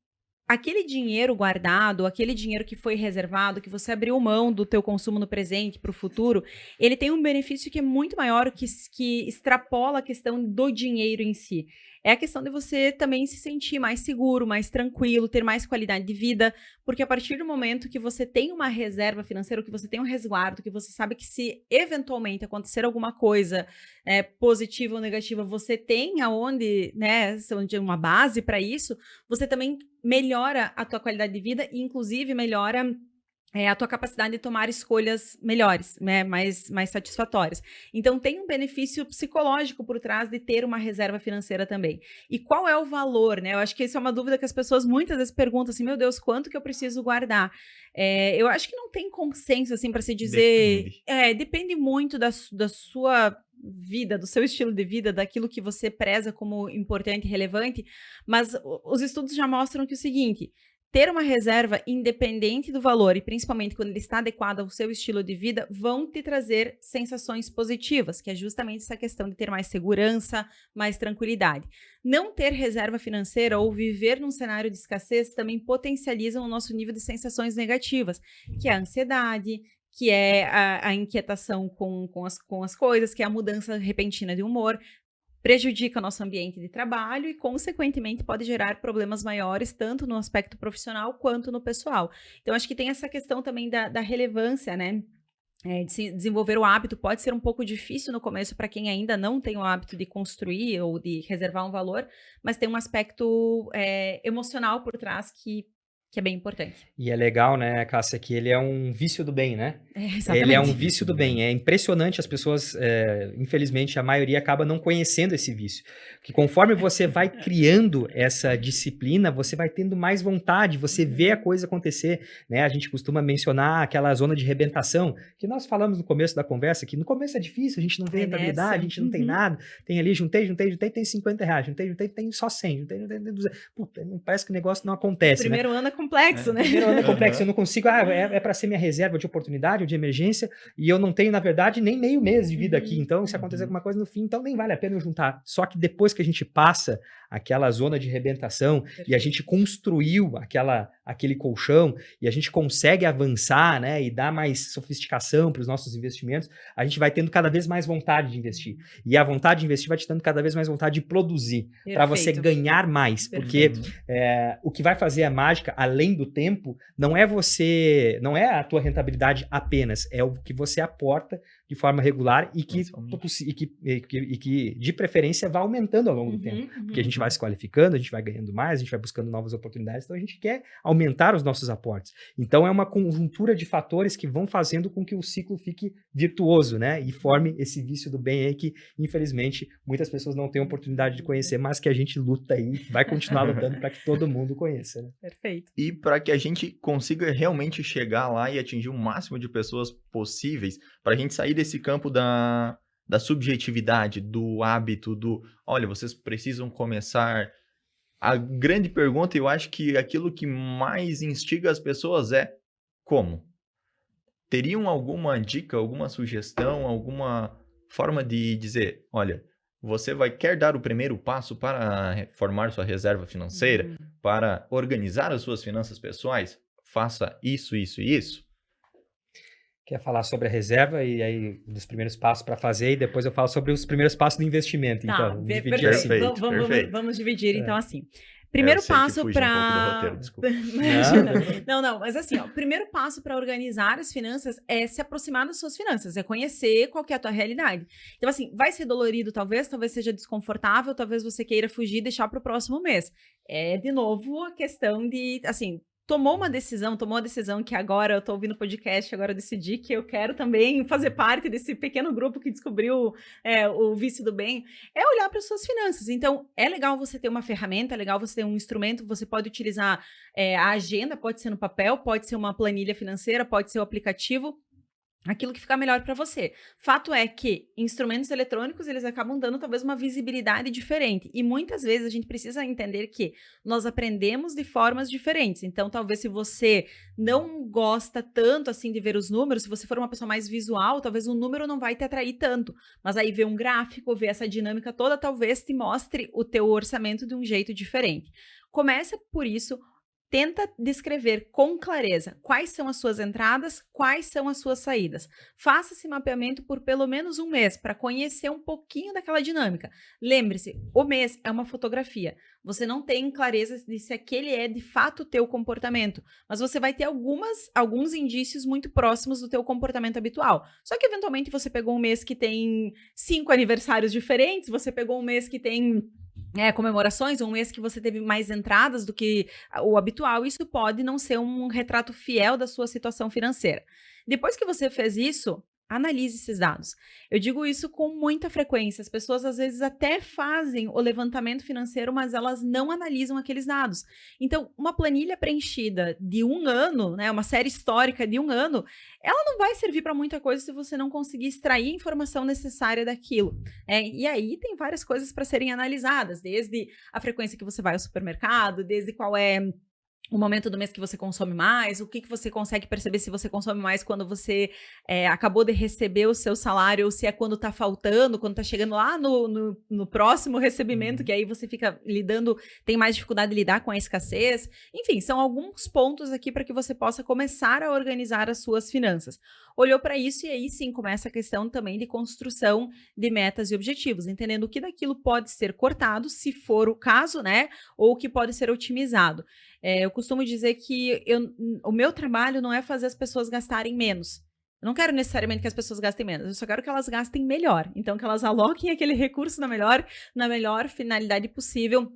aquele dinheiro guardado, aquele dinheiro que foi reservado, que você abriu mão do teu consumo no presente para o futuro, ele tem um benefício que é muito maior, que extrapola a questão do dinheiro em si. É a questão de você também se sentir mais seguro, mais tranquilo, ter mais qualidade de vida, porque a partir do momento que você tem uma reserva financeira, que você tem um resguardo, que você sabe que se eventualmente acontecer alguma coisa positiva ou negativa, você tem aonde, né, uma base para isso, você também melhora a tua qualidade de vida e, inclusive, melhora a tua capacidade de tomar escolhas melhores, né, mais satisfatórias. Então, tem um benefício psicológico por trás de ter uma reserva financeira também. E qual é o valor, né? Eu acho que essa é uma dúvida que as pessoas muitas vezes perguntam assim, meu Deus, quanto que eu preciso guardar? Eu acho que não tem consenso, assim, para se dizer... Depende muito da sua vida, do seu estilo de vida, daquilo que você preza como importante e relevante, mas os estudos já mostram que é o seguinte... Ter uma reserva independente do valor e principalmente quando ele está adequado ao seu estilo de vida, vão te trazer sensações positivas, que é justamente essa questão de ter mais segurança, mais tranquilidade. Não ter reserva financeira ou viver num cenário de escassez também potencializam o nosso nível de sensações negativas, que é a ansiedade, que é a inquietação com as coisas, que é a mudança repentina de humor, prejudica o nosso ambiente de trabalho e, consequentemente, pode gerar problemas maiores, tanto no aspecto profissional quanto no pessoal. Então, acho que tem essa questão também da relevância, né? De se desenvolver o hábito pode ser um pouco difícil no começo para quem ainda não tem o hábito de construir ou de reservar um valor, mas tem um aspecto emocional por trás que é bem importante. E é legal, né, Cássia, que ele é um vício do bem, né? Exatamente. Ele é um vício do bem. É impressionante, as pessoas, infelizmente, a maioria acaba não conhecendo esse vício. Que conforme você vai criando essa disciplina, você vai tendo mais vontade, você vê a coisa acontecer, né? A gente costuma mencionar aquela zona de rebentação, que nós falamos no começo da conversa, que no começo é difícil, a gente não vê rentabilidade, a gente não tem nada, tem ali, juntei, tem 50 reais, juntei, tem só 100, juntei, 200. Puta, parece que o negócio não acontece, primeiro ano é complexo, né? Primeiro ano é complexo, eu não consigo, é para ser minha reserva de oportunidade ou de emergência, e eu não tenho, na verdade, nem meio mês de vida aqui, então se acontecer alguma coisa no fim, então nem vale a pena eu juntar. Só que depois que a gente passa aquela zona de rebentação e a gente construiu aquele colchão e a gente consegue avançar, né, e dar mais sofisticação para os nossos investimentos, a gente vai tendo cada vez mais vontade de investir. E a vontade de investir vai te dando cada vez mais vontade de produzir, para você ganhar mais, porque o que vai fazer a mágica, além do tempo, não é a tua rentabilidade apenas, é o que você aporta de forma regular e que de preferência vai aumentando ao longo do tempo, porque a gente vai se qualificando, a gente vai ganhando mais, a gente vai buscando novas oportunidades, então a gente quer aumentar os nossos aportes. Então é uma conjuntura de fatores que vão fazendo com que o ciclo fique virtuoso, né, e forme esse vício do bem aí que, infelizmente, muitas pessoas não têm oportunidade de conhecer, mas que a gente luta aí, vai continuar lutando para que todo mundo conheça, né? Perfeito. E para que a gente consiga realmente chegar lá e atingir o máximo de pessoas possíveis, para a gente sair desse campo da subjetividade, do hábito, olha, vocês precisam começar. A grande pergunta, eu acho que aquilo que mais instiga as pessoas é como? Teriam alguma dica, alguma sugestão, alguma forma de dizer, olha, você quer dar o primeiro passo para formar sua reserva financeira, para organizar as suas finanças pessoais? Faça isso, isso e isso. Quer falar sobre a reserva e aí dos primeiros passos para fazer e depois eu falo sobre os primeiros passos do investimento. Tá, Então, dividir perfeito. assim. Perfeito. Vamos dividir então assim. Eu Primeiro sei que passo fugi um pouco do roteiro, para desculpa. Não, mas assim, ó, o primeiro passo para organizar as finanças é se aproximar das suas finanças, é conhecer qual que é a tua realidade. Então assim, vai ser dolorido talvez seja desconfortável, talvez você queira fugir e deixar para o próximo mês. É de novo a questão de, assim, tomou a decisão que agora eu tô ouvindo o podcast, agora eu decidi que eu quero também fazer parte desse pequeno grupo que descobriu o vício do bem, é olhar para as suas finanças. Então, é legal você ter uma ferramenta, é legal você ter um instrumento, você pode utilizar a agenda, pode ser no papel, pode ser uma planilha financeira, pode ser o aplicativo, aquilo que ficar melhor para você. Fato é que instrumentos eletrônicos, eles acabam dando talvez uma visibilidade diferente. E muitas vezes a gente precisa entender que nós aprendemos de formas diferentes. Então, talvez se você não gosta tanto assim de ver os números, se você for uma pessoa mais visual, talvez o número não vai te atrair tanto. Mas aí ver um gráfico, ver essa dinâmica toda, talvez te mostre o teu orçamento de um jeito diferente. Começa por isso. Tenta descrever com clareza quais são as suas entradas, quais são as suas saídas. Faça esse mapeamento por pelo menos um mês para conhecer um pouquinho daquela dinâmica. Lembre-se, o mês é uma fotografia. Você não tem clareza de se aquele é de fato o teu comportamento, mas você vai ter alguns indícios muito próximos do teu comportamento habitual. Só que eventualmente você pegou um mês que tem 5 aniversários diferentes, você pegou um mês que tem comemorações, um mês que você teve mais entradas do que o habitual, isso pode não ser um retrato fiel da sua situação financeira. Depois que você fez isso, analise esses dados. Eu digo isso com muita frequência. As pessoas, às vezes, até fazem o levantamento financeiro, mas elas não analisam aqueles dados. Então, uma planilha preenchida de um ano, né, uma série histórica de um ano, ela não vai servir para muita coisa se você não conseguir extrair a informação necessária daquilo. E aí, tem várias coisas para serem analisadas, desde a frequência que você vai ao supermercado, desde qual é o momento do mês que você consome mais, o que você consegue perceber se você consome mais quando você acabou de receber o seu salário, ou se é quando tá faltando, quando tá chegando lá no próximo recebimento, que aí você fica tem mais dificuldade de lidar com a escassez. Enfim, são alguns pontos aqui para que você possa começar a organizar as suas finanças. Olhou para isso e aí sim começa a questão também de construção de metas e objetivos, entendendo o que daquilo pode ser cortado, se for o caso, né, ou o que pode ser otimizado. Eu costumo dizer que o meu trabalho não é fazer as pessoas gastarem menos. Eu não quero necessariamente que as pessoas gastem menos, eu só quero que elas gastem melhor. Então, que elas aloquem aquele recurso na melhor finalidade possível,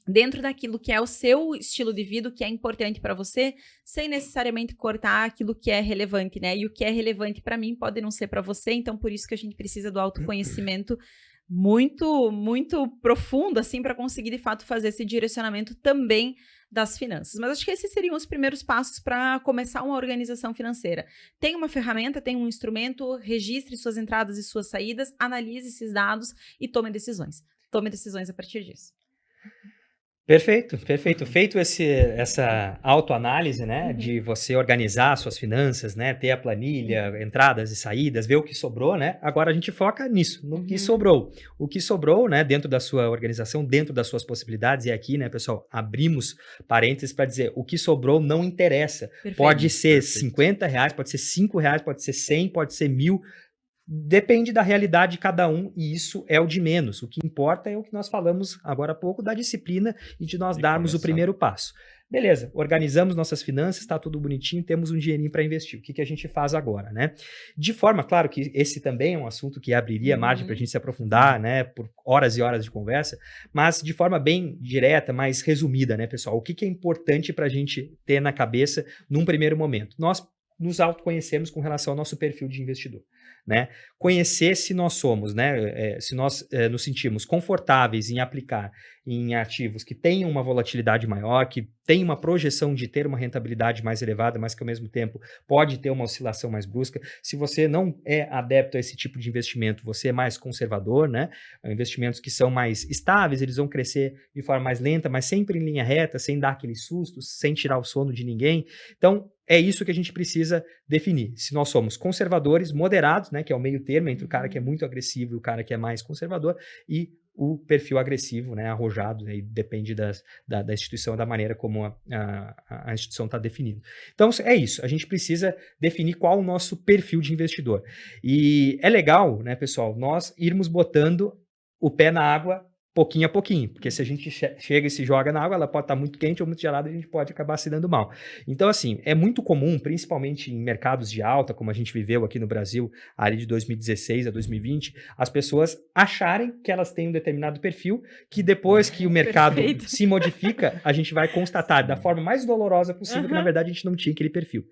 dentro daquilo que é o seu estilo de vida, que é importante para você, sem necessariamente cortar aquilo que é relevante, né? E o que é relevante para mim pode não ser para você, então por isso que a gente precisa do autoconhecimento muito, muito profundo, assim, para conseguir, de fato, fazer esse direcionamento também das finanças. Mas acho que esses seriam os primeiros passos para começar uma organização financeira. Tem uma ferramenta, tem um instrumento, registre suas entradas e suas saídas, analise esses dados e tome decisões. Tome decisões a partir disso. Perfeito. Feito essa autoanálise, né, de você organizar suas finanças, né, ter a planilha, entradas e saídas, ver o que sobrou, né, agora a gente foca nisso, no que sobrou. O que sobrou, né, dentro da sua organização, dentro das suas possibilidades, e aqui, né, pessoal, abrimos parênteses para dizer, o que sobrou não interessa. Perfeito. Pode ser R$50, pode ser R$5, pode ser 100, pode ser 1.000, depende da realidade de cada um e isso é o de menos. O que importa é o que nós falamos agora há pouco da disciplina e de nós darmos o primeiro passo. Beleza, organizamos nossas finanças, está tudo bonitinho, temos um dinheirinho para investir. O que a gente faz agora, né? De forma, claro que esse também é um assunto que abriria margem para a gente se aprofundar, né? Por horas e horas de conversa, mas de forma bem direta, mais resumida, né, pessoal? O que é importante para a gente ter na cabeça num primeiro momento? Nós nos autoconhecermos com relação ao nosso perfil de investidor. né? Conhecer se nós somos, né? Se nós nos sentimos confortáveis em aplicar em ativos que tenham uma volatilidade maior, que tem uma projeção de ter uma rentabilidade mais elevada, mas que ao mesmo tempo pode ter uma oscilação mais brusca. Se você não é adepto a esse tipo de investimento, você é mais conservador, né? Investimentos que são mais estáveis, eles vão crescer de forma mais lenta, mas sempre em linha reta, sem dar aqueles sustos, sem tirar o sono de ninguém. Então, é isso que a gente precisa definir. Se nós somos conservadores, moderados, né, que é o meio termo entre o cara que é muito agressivo e o cara que é mais conservador, e o perfil agressivo, né, arrojado, né, e depende da instituição, da maneira como a instituição está definida. Então, é isso. A gente precisa definir qual o nosso perfil de investidor. E é legal, né, pessoal, nós irmos botando o pé na água pouquinho a pouquinho, porque se a gente chega e se joga na água, ela pode estar muito quente ou muito gelada e a gente pode acabar se dando mal. Então, assim, é muito comum, principalmente em mercados de alta, como a gente viveu aqui no Brasil, ali de 2016 a 2020, as pessoas acharem que elas têm um determinado perfil, que depois que o mercado se modifica, a gente vai constatar da forma mais dolorosa possível que, na verdade, a gente não tinha aquele perfil.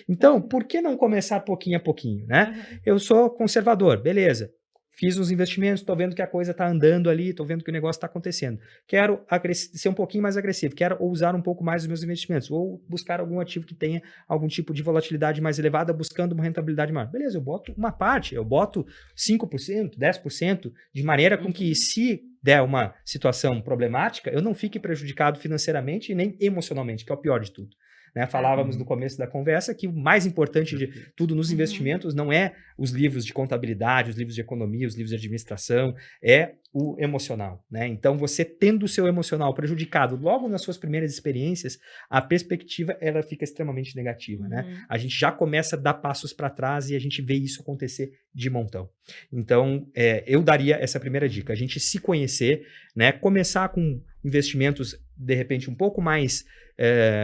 Então, por que não começar pouquinho a pouquinho, né? Eu sou conservador, beleza. Fiz uns investimentos, estou vendo que a coisa está andando ali, estou vendo que o negócio está acontecendo. Quero ser um pouquinho mais agressivo, quero ousar um pouco mais os meus investimentos, ou buscar algum ativo que tenha algum tipo de volatilidade mais elevada, buscando uma rentabilidade maior. Beleza, eu boto uma parte, eu boto 5%, 10%, de maneira com que, se der uma situação problemática, eu não fique prejudicado financeiramente e nem emocionalmente, que é o pior de tudo. Né? Falávamos no começo da conversa que o mais importante de tudo nos investimentos não é os livros de contabilidade, os livros de economia, os livros de administração, é o emocional. Né? Então, você tendo o seu emocional prejudicado logo nas suas primeiras experiências, a perspectiva ela fica extremamente negativa. Né? A gente já começa a dar passos para trás e a gente vê isso acontecer de montão. Então, eu daria essa primeira dica, a gente se conhecer, né? Começar com investimentos, de repente, um pouco mais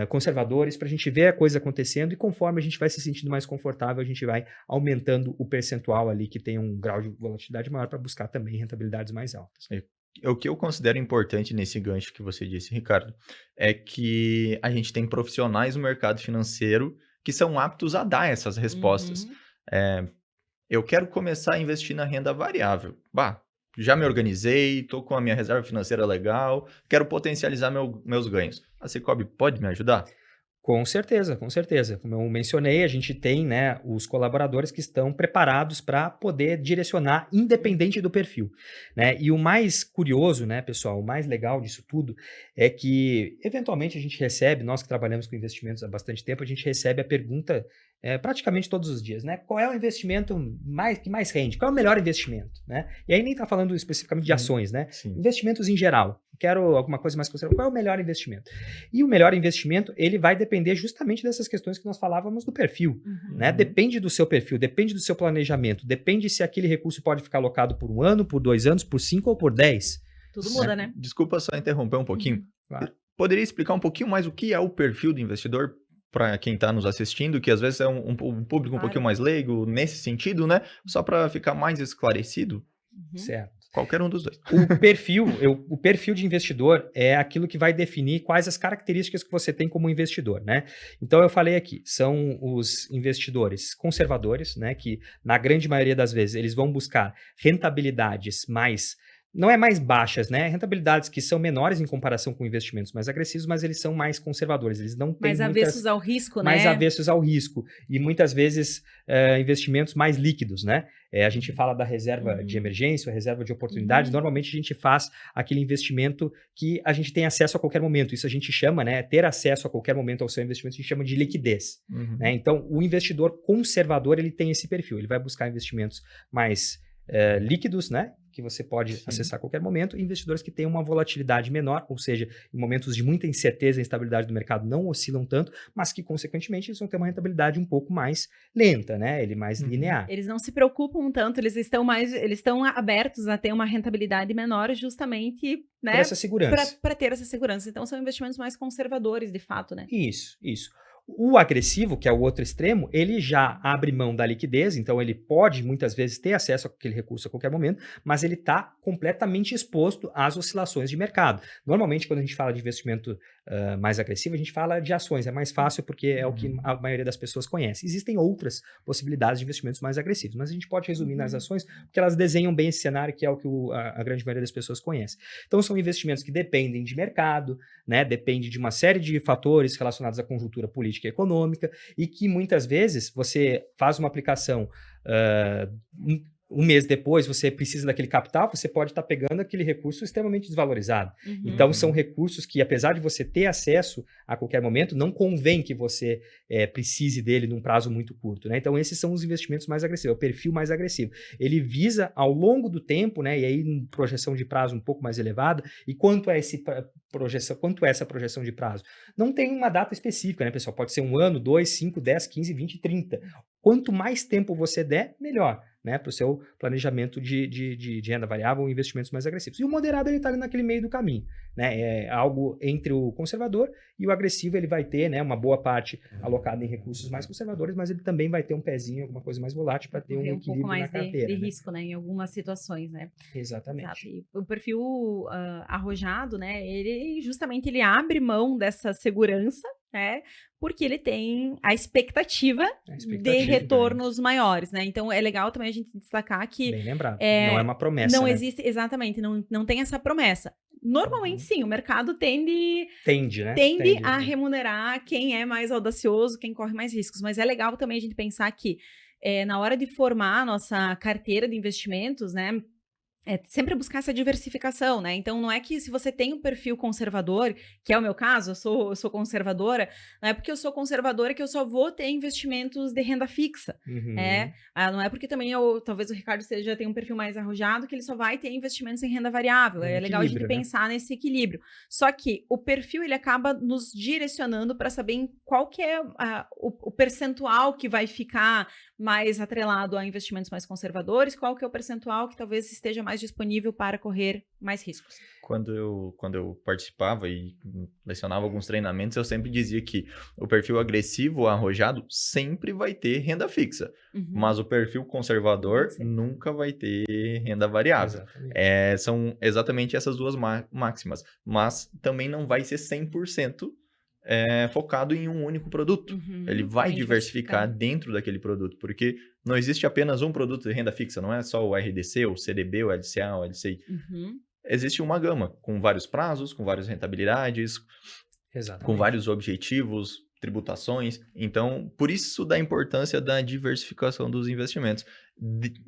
conservadores, para a gente ver a coisa acontecendo, e conforme a gente vai se sentindo mais confortável, a gente vai aumentando o percentual ali que tem um grau de volatilidade maior para buscar também rentabilidades mais altas. O que eu considero importante nesse gancho que você disse, Ricardo, é que a gente tem profissionais no mercado financeiro que são aptos a dar essas respostas. Eu quero começar a investir na renda variável. Já me organizei, estou com a minha reserva financeira legal, quero potencializar meus ganhos. A Cicobi pode me ajudar? Com certeza, com certeza. Como eu mencionei, a gente tem, né, os colaboradores que estão preparados para poder direcionar independente do perfil. Né? E o mais curioso, né, pessoal, o mais legal disso tudo é que, eventualmente, a gente recebe, nós que trabalhamos com investimentos há bastante tempo, a gente recebe a pergunta praticamente todos os dias, né? Qual é o investimento que mais rende? Qual é o melhor investimento? Né? E aí nem está falando especificamente de ações, né? Sim. Investimentos em geral. Quero alguma coisa mais conservadora. Qual é o melhor investimento? E o melhor investimento, ele vai depender justamente dessas questões que nós falávamos do perfil. Né? Depende do seu perfil, depende do seu planejamento, depende se aquele recurso pode ficar alocado por 1 ano, por 2 anos, por 5 ou por 10. Tudo muda, né? Desculpa só interromper um pouquinho. Claro. Poderia explicar um pouquinho mais o que é o perfil do investidor para quem está nos assistindo, que às vezes é um público um pouquinho mais leigo nesse sentido, né? Só para ficar mais esclarecido. Certo. Qualquer um dos dois. O perfil de investidor é aquilo que vai definir quais as características que você tem como investidor, né? Então, eu falei aqui, são os investidores conservadores, né? Que, na grande maioria das vezes, eles vão buscar rentabilidades não é mais baixas, né? Rentabilidades que são menores em comparação com investimentos mais agressivos, mas eles são mais conservadores. Eles não têm mais avessos ao risco, né? Mais avessos ao risco. E muitas vezes investimentos mais líquidos, né? A gente fala da reserva de emergência, a reserva de oportunidades. Normalmente a gente faz aquele investimento que a gente tem acesso a qualquer momento. Isso a gente chama, né? Ter acesso a qualquer momento ao seu investimento, a gente chama de liquidez. Né? Então, o investidor conservador, ele tem esse perfil. Ele vai buscar investimentos mais líquidos, né? Que você pode acessar a qualquer momento, e investidores que têm uma volatilidade menor, ou seja, em momentos de muita incerteza e instabilidade do mercado não oscilam tanto, mas que, consequentemente, eles vão ter uma rentabilidade um pouco mais lenta, né? Ele mais linear. Eles não se preocupam tanto, eles estão abertos a ter uma rentabilidade menor justamente, né? Para essa segurança. Para ter essa segurança. Então, são investimentos mais conservadores, de fato, né? Isso. O agressivo, que é o outro extremo, ele já abre mão da liquidez, então ele pode muitas vezes ter acesso àquele recurso a qualquer momento, mas ele está completamente exposto às oscilações de mercado. Normalmente, quando a gente fala de investimento mais agressivo, a gente fala de ações, é mais fácil porque é o que a maioria das pessoas conhece. Existem outras possibilidades de investimentos mais agressivos, mas a gente pode resumir nas ações porque elas desenham bem esse cenário que é o que a grande maioria das pessoas conhece. Então, são investimentos que dependem de mercado, né, depende de uma série de fatores relacionados à conjuntura política e econômica, e que muitas vezes você faz uma aplicação um mês depois, você precisa daquele capital, você pode estar pegando aquele recurso extremamente desvalorizado. Então, são recursos que, apesar de você ter acesso a qualquer momento, não convém que você precise dele num prazo muito curto, né? Então, esses são os investimentos mais agressivos, é o perfil mais agressivo. Ele visa, ao longo do tempo, né, e aí em projeção de prazo um pouco mais elevada, e quanto é essa projeção de prazo? Não tem uma data específica, né, pessoal? Pode ser 1 ano, 2, 5, 10, 15, 20, 30. Quanto mais tempo você der, melhor, né, para o seu planejamento de renda variável ou investimentos mais agressivos. E o moderado, ele está ali naquele meio do caminho, né, é algo entre o conservador e o agressivo. Ele vai ter, né, uma boa parte alocada em recursos mais conservadores, mas ele também vai ter um pezinho, alguma coisa mais volátil para ter um equilíbrio pouco mais na carteira. de risco, né, em algumas situações, né? Exatamente. Exato. E o perfil arrojado, né, ele justamente ele abre mão dessa segurança, né, porque ele tem a expectativa de retornos maiores, né? Então, é legal também a gente destacar que... Bem lembrado, não é uma promessa, não né? existe, exatamente, não tem essa promessa. Normalmente, sim, o mercado tende a remunerar quem é mais audacioso, quem corre mais riscos. Mas é legal também a gente pensar que na hora de formar a nossa carteira de investimentos, né, sempre buscar essa diversificação, né? Então, não é que se você tem um perfil conservador, que é o meu caso, eu sou conservadora, não é porque eu sou conservadora que eu só vou ter investimentos de renda fixa. Não é porque também talvez o Ricardo já tenha um perfil mais arrojado que ele só vai ter investimentos em renda variável. É legal a gente pensar nesse equilíbrio. Só que o perfil, ele acaba nos direcionando para saber em qual que é o percentual que vai ficar mais atrelado a investimentos mais conservadores, qual que é o percentual que talvez esteja mais disponível para correr mais riscos. Quando eu participava e lecionava alguns treinamentos, eu sempre dizia que o perfil agressivo, arrojado, sempre vai ter renda fixa, mas o perfil conservador nunca vai ter renda variável. São exatamente essas duas máximas, mas também não vai ser 100% focado em um único produto. Ele vai diversificar dentro daquele produto, porque não existe apenas um produto de renda fixa, não é só o RDC, o CDB, o LCA, o LCI. Existe uma gama, com vários prazos, com várias rentabilidades, com vários objetivos, tributações. Então, por isso da importância da diversificação dos investimentos,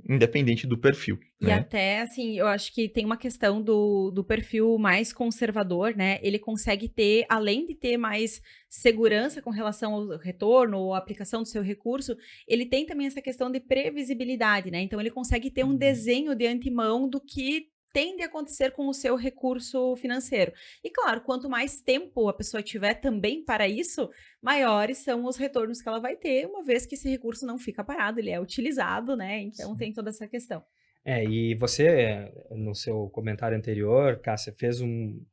independente do perfil. E até, assim, eu acho que tem uma questão do perfil mais conservador, né? Ele consegue ter, além de ter mais segurança com relação ao retorno ou aplicação do seu recurso, ele tem também essa questão de previsibilidade, né? Então, ele consegue ter um desenho de antemão do que tende a acontecer com o seu recurso financeiro. E claro, quanto mais tempo a pessoa tiver também para isso, maiores são os retornos que ela vai ter, uma vez que esse recurso não fica parado, ele é utilizado, né? Então tem toda essa questão. E você, no seu comentário anterior, Cássia,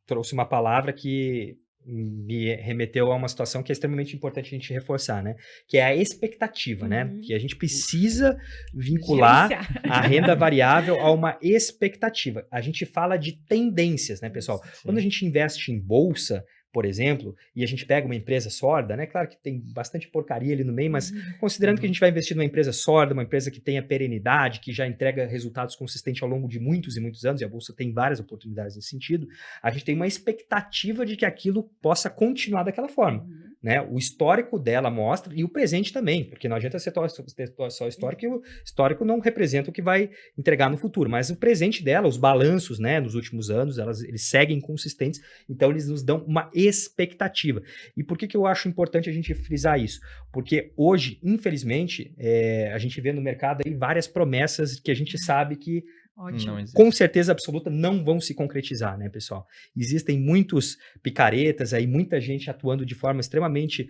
trouxe uma palavra que me remeteu a uma situação que é extremamente importante a gente reforçar, né? Que é a expectativa, né? Que a gente precisa vincular a renda variável a uma expectativa. A gente fala de tendências, né, pessoal? Quando a gente investe em bolsa, por exemplo, e a gente pega uma empresa sólida, né? Claro que tem bastante porcaria ali no meio, mas considerando que a gente vai investir numa empresa sólida, uma empresa que tenha perenidade, que já entrega resultados consistentes ao longo de muitos e muitos anos, e a Bolsa tem várias oportunidades nesse sentido, a gente tem uma expectativa de que aquilo possa continuar daquela forma. Né? O histórico dela mostra, e o presente também, porque não adianta ser só histórico, e o histórico não representa o que vai entregar no futuro, mas o presente dela, os balanços, né, nos últimos anos, eles seguem consistentes, então eles nos dão uma expectativa. E por que eu acho importante a gente frisar isso? Porque hoje, infelizmente, a gente vê no mercado aí várias promessas que a gente sabe que Ótimo. Não existe. Com certeza absoluta não vão se concretizar, né, pessoal? Existem muitos picaretas aí, muita gente atuando de forma extremamente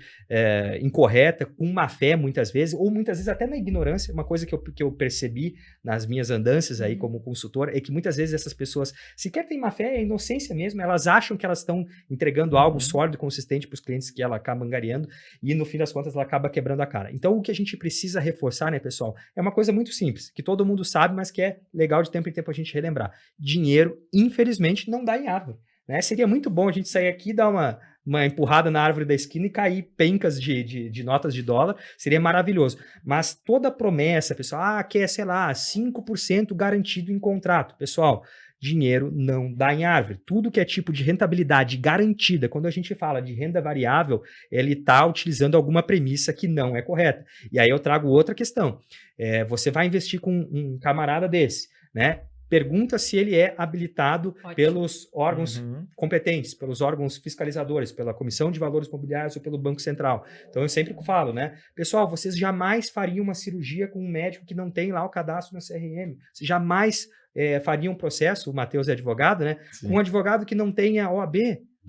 incorreta, com má fé muitas vezes, ou muitas vezes até na ignorância. Uma coisa que eu percebi nas minhas andanças aí como consultor é que muitas vezes essas pessoas sequer têm má fé, é inocência mesmo, elas acham que elas estão entregando algo sólido e consistente para os clientes que ela acaba angariando e no fim das contas ela acaba quebrando a cara. Então o que a gente precisa reforçar, né, pessoal, é uma coisa muito simples, que todo mundo sabe, mas que é legal de tempo em tempo a gente relembrar. Dinheiro, infelizmente, não dá em árvore, né? Seria muito bom a gente sair aqui e dar uma empurrada na árvore da esquina e cair pencas de notas de dólar, seria maravilhoso. Mas toda promessa, pessoal, quer, sei lá, 5% garantido em contrato. Pessoal, dinheiro não dá em árvore. Tudo que é tipo de rentabilidade garantida, quando a gente fala de renda variável, ele está utilizando alguma premissa que não é correta. E aí eu trago outra questão. Você vai investir com um camarada desse, né? Pergunta se ele é habilitado pelos órgãos competentes, pelos órgãos fiscalizadores, pela Comissão de Valores Mobiliários ou pelo Banco Central. Então, eu sempre falo, né? Pessoal, vocês jamais fariam uma cirurgia com um médico que não tem lá o cadastro na CRM. Vocês jamais fariam um processo, o Matheus é advogado, né? Sim. Com um advogado que não tenha OAB.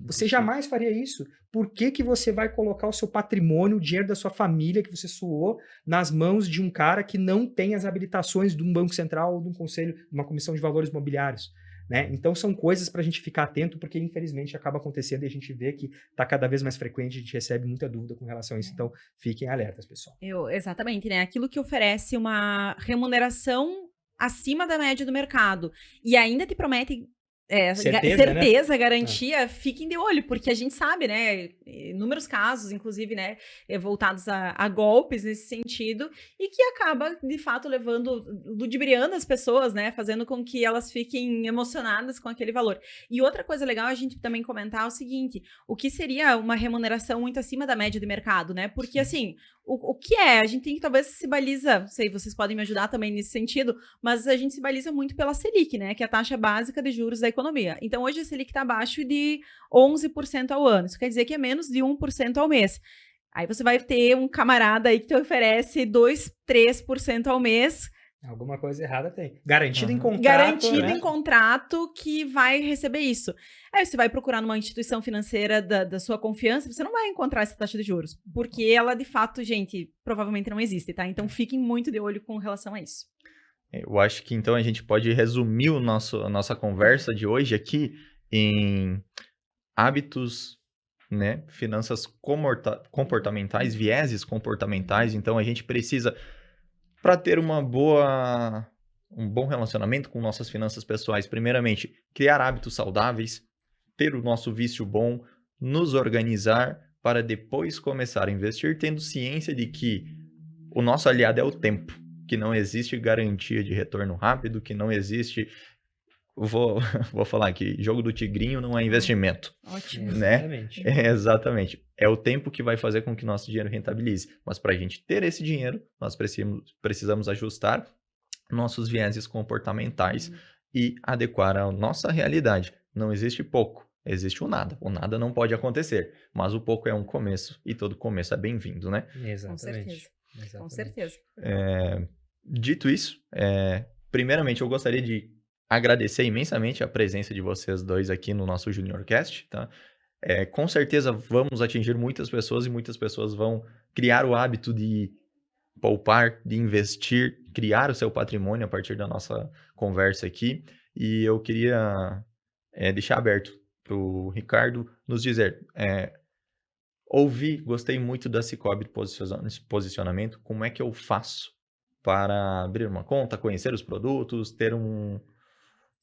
Você jamais faria isso. Por que você vai colocar o seu patrimônio, o dinheiro da sua família que você suou, nas mãos de um cara que não tem as habilitações de um banco central ou de um conselho, de uma comissão de valores imobiliários? Né? Então são coisas para a gente ficar atento, porque infelizmente acaba acontecendo e a gente vê que está cada vez mais frequente, a gente recebe muita dúvida com relação a isso. Então fiquem alertas, pessoal. Exatamente, né? Aquilo que oferece uma remuneração acima da média do mercado e ainda te promete certeza, né? Garantia, fiquem de olho, porque a gente sabe, né, inúmeros casos, inclusive, né, voltados a golpes nesse sentido, e que acaba, de fato, ludibriando as pessoas, né, fazendo com que elas fiquem emocionadas com aquele valor. E outra coisa legal a gente também comentar é o seguinte, o que seria uma remuneração muito acima da média de mercado, né, porque, assim, o que é? A gente tem que, talvez, se baliza, não sei, vocês podem me ajudar também nesse sentido, mas a gente se baliza muito pela Selic, né, que é a taxa básica de juros da economia. Então, hoje a Selic está abaixo de 11% ao ano. Isso quer dizer que é menos de 1% ao mês. Aí você vai ter um camarada aí que te oferece 2%, 3% ao mês. Alguma coisa errada tem. Garantido em contrato. Garantido em contrato que vai receber isso. Aí você vai procurar numa instituição financeira da sua confiança, você não vai encontrar essa taxa de juros. Porque ela, de fato, gente, provavelmente não existe, tá? Então fiquem muito de olho com relação a isso. Eu acho que então a gente pode resumir a nossa conversa de hoje aqui em hábitos, né, finanças comportamentais, vieses comportamentais. Então a gente precisa, para ter um bom relacionamento com nossas finanças pessoais, primeiramente, criar hábitos saudáveis, ter o nosso vício bom, nos organizar para depois começar a investir, tendo ciência de que o nosso aliado é o tempo, que não existe garantia de retorno rápido, que não existe... Vou falar aqui, jogo do tigrinho não é investimento. Ótimo. Né? Exatamente. Exatamente. É o tempo que vai fazer com que nosso dinheiro rentabilize. Mas para a gente ter esse dinheiro, nós precisamos ajustar nossos vieses comportamentais e adequar a nossa realidade. Não existe pouco, existe o nada. O nada não pode acontecer, mas o pouco é um começo e todo começo é bem-vindo, né? Exatamente. Com certeza. Exatamente. Com certeza. Dito isso, primeiramente eu gostaria de agradecer imensamente a presença de vocês dois aqui no nosso JuniorCast, tá? Com certeza vamos atingir muitas pessoas e muitas pessoas vão criar o hábito de poupar, de investir, criar o seu patrimônio a partir da nossa conversa aqui. E eu queria deixar aberto para o Ricardo nos dizer, gostei muito da Cicobi posicionamento, como é que eu faço para abrir uma conta, conhecer os produtos, ter um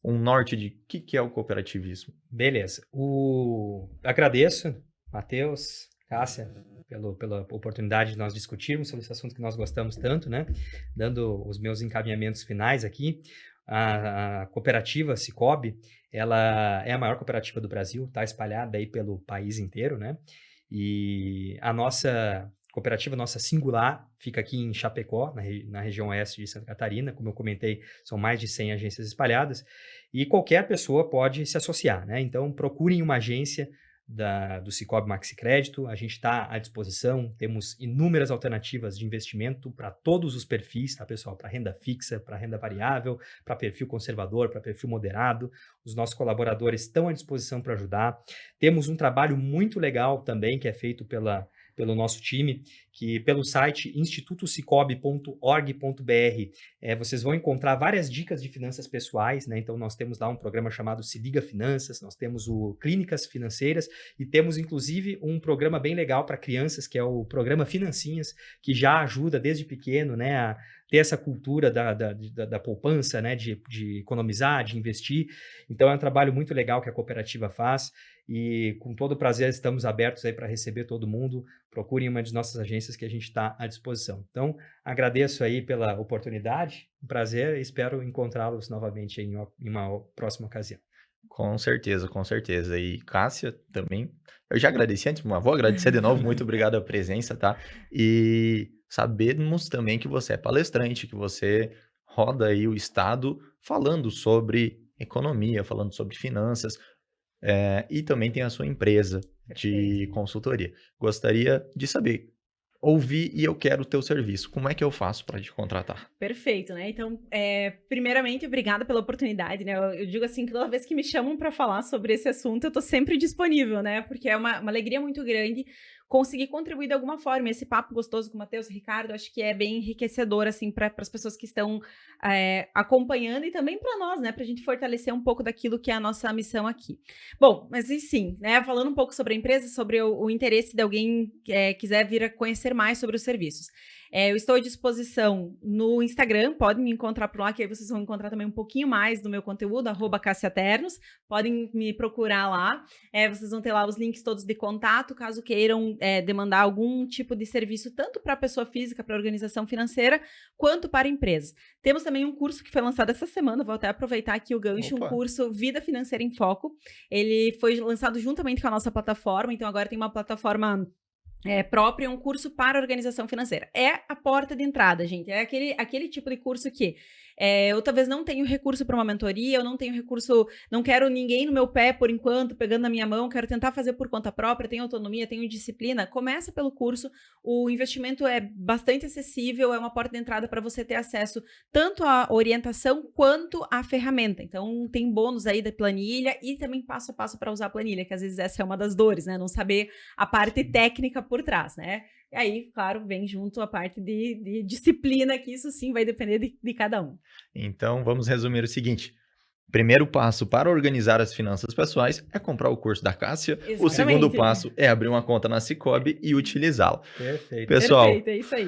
norte de o que é o cooperativismo? Beleza. Agradeço, Matheus, Cássia, pela oportunidade de nós discutirmos sobre esse assunto que nós gostamos tanto, né? Dando os meus encaminhamentos finais aqui. A cooperativa Cicobi, ela é a maior cooperativa do Brasil, está espalhada aí pelo país inteiro, né? E a nossa cooperativa, nossa singular, fica aqui em Chapecó, na região oeste de Santa Catarina. Como eu comentei, são mais de 100 agências espalhadas e qualquer pessoa pode se associar, né? Então, procurem uma agência do Sicoob Maxi Crédito. A gente está à disposição, temos inúmeras alternativas de investimento para todos os perfis, tá, pessoal? Para renda fixa, para renda variável, para perfil conservador, para perfil moderado. Os nossos colaboradores estão à disposição para ajudar. Temos um trabalho muito legal também que é feito pelo nosso time, que pelo site institutosicob.org.br vocês vão encontrar várias dicas de finanças pessoais, né? Então nós temos lá um programa chamado Se Liga Finanças, nós temos o Clínicas Financeiras e temos inclusive um programa bem legal para crianças, que é o programa Financinhas, que já ajuda desde pequeno, né, a ter essa cultura da poupança, né, de economizar, de investir. Então é um trabalho muito legal que a cooperativa faz e com todo prazer estamos abertos aí para receber todo mundo. Procurem uma de nossas agências que a gente está à disposição. Então, agradeço aí pela oportunidade, um prazer e espero encontrá-los novamente em uma próxima ocasião. Com certeza, com certeza. E Cássia também, eu já agradeci antes, mas vou agradecer de novo, muito obrigado a presença, tá? E sabemos também que você é palestrante, que você roda aí o estado falando sobre economia, falando sobre finanças, e também tem a sua empresa de consultoria. Gostaria de saber, ouvi e eu quero o teu serviço. Como é que eu faço para te contratar? Perfeito, né? Então, primeiramente, obrigada pela oportunidade, né? Eu digo assim, que toda vez que me chamam para falar sobre esse assunto, eu tô sempre disponível, né? Porque é uma alegria muito grande conseguir contribuir de alguma forma. Esse papo gostoso com o Matheus e Ricardo, acho que é bem enriquecedor, assim, para as pessoas que estão acompanhando e também para nós, né? Para a gente fortalecer um pouco daquilo que é a nossa missão aqui. Bom, mas sim, né? Falando um pouco sobre a empresa, sobre o interesse de alguém que quiser vir a conhecer mais sobre os serviços. Eu estou à disposição no Instagram, podem me encontrar por lá, que aí vocês vão encontrar também um pouquinho mais do meu conteúdo, @CassiaTernos, podem me procurar lá, vocês vão ter lá os links todos de contato, caso queiram demandar algum tipo de serviço, tanto para a pessoa física, para a organização financeira, quanto para empresas. Temos também um curso que foi lançado essa semana, vou até aproveitar aqui o gancho, um curso Vida Financeira em Foco, ele foi lançado juntamente com a nossa plataforma, então agora tem uma plataforma próprio, é um curso para organização financeira. É a porta de entrada, gente. É aquele tipo de curso que eu talvez não tenho recurso para uma mentoria, eu não tenho recurso, não quero ninguém no meu pé por enquanto, pegando na minha mão, quero tentar fazer por conta própria, tenho autonomia, tenho disciplina. Começa pelo curso, o investimento é bastante acessível, é uma porta de entrada para você ter acesso tanto à orientação quanto à ferramenta. Então, tem bônus aí da planilha e também passo a passo para usar a planilha, que às vezes essa é uma das dores, né? Não saber a parte técnica por trás, né? E aí, claro, vem junto a parte de disciplina, que isso sim vai depender de cada um. Então, vamos resumir o seguinte. Primeiro passo para organizar as finanças pessoais é comprar o curso da Cássia. Exatamente. O segundo passo é abrir uma conta na Sicoob e utilizá-lo. Perfeito. Pessoal, perfeito, é isso aí.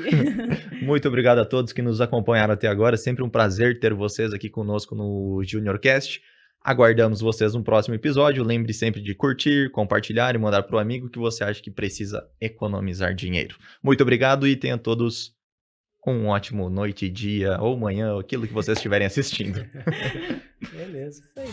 Muito obrigado a todos que nos acompanharam até agora. Sempre um prazer ter vocês aqui conosco no JuniorCast. Aguardamos vocês no próximo episódio. Lembre sempre de curtir, compartilhar e mandar para o amigo que você acha que precisa economizar dinheiro. Muito obrigado e tenham todos um ótimo noite, dia ou manhã, aquilo que vocês estiverem assistindo. Beleza. Isso aí.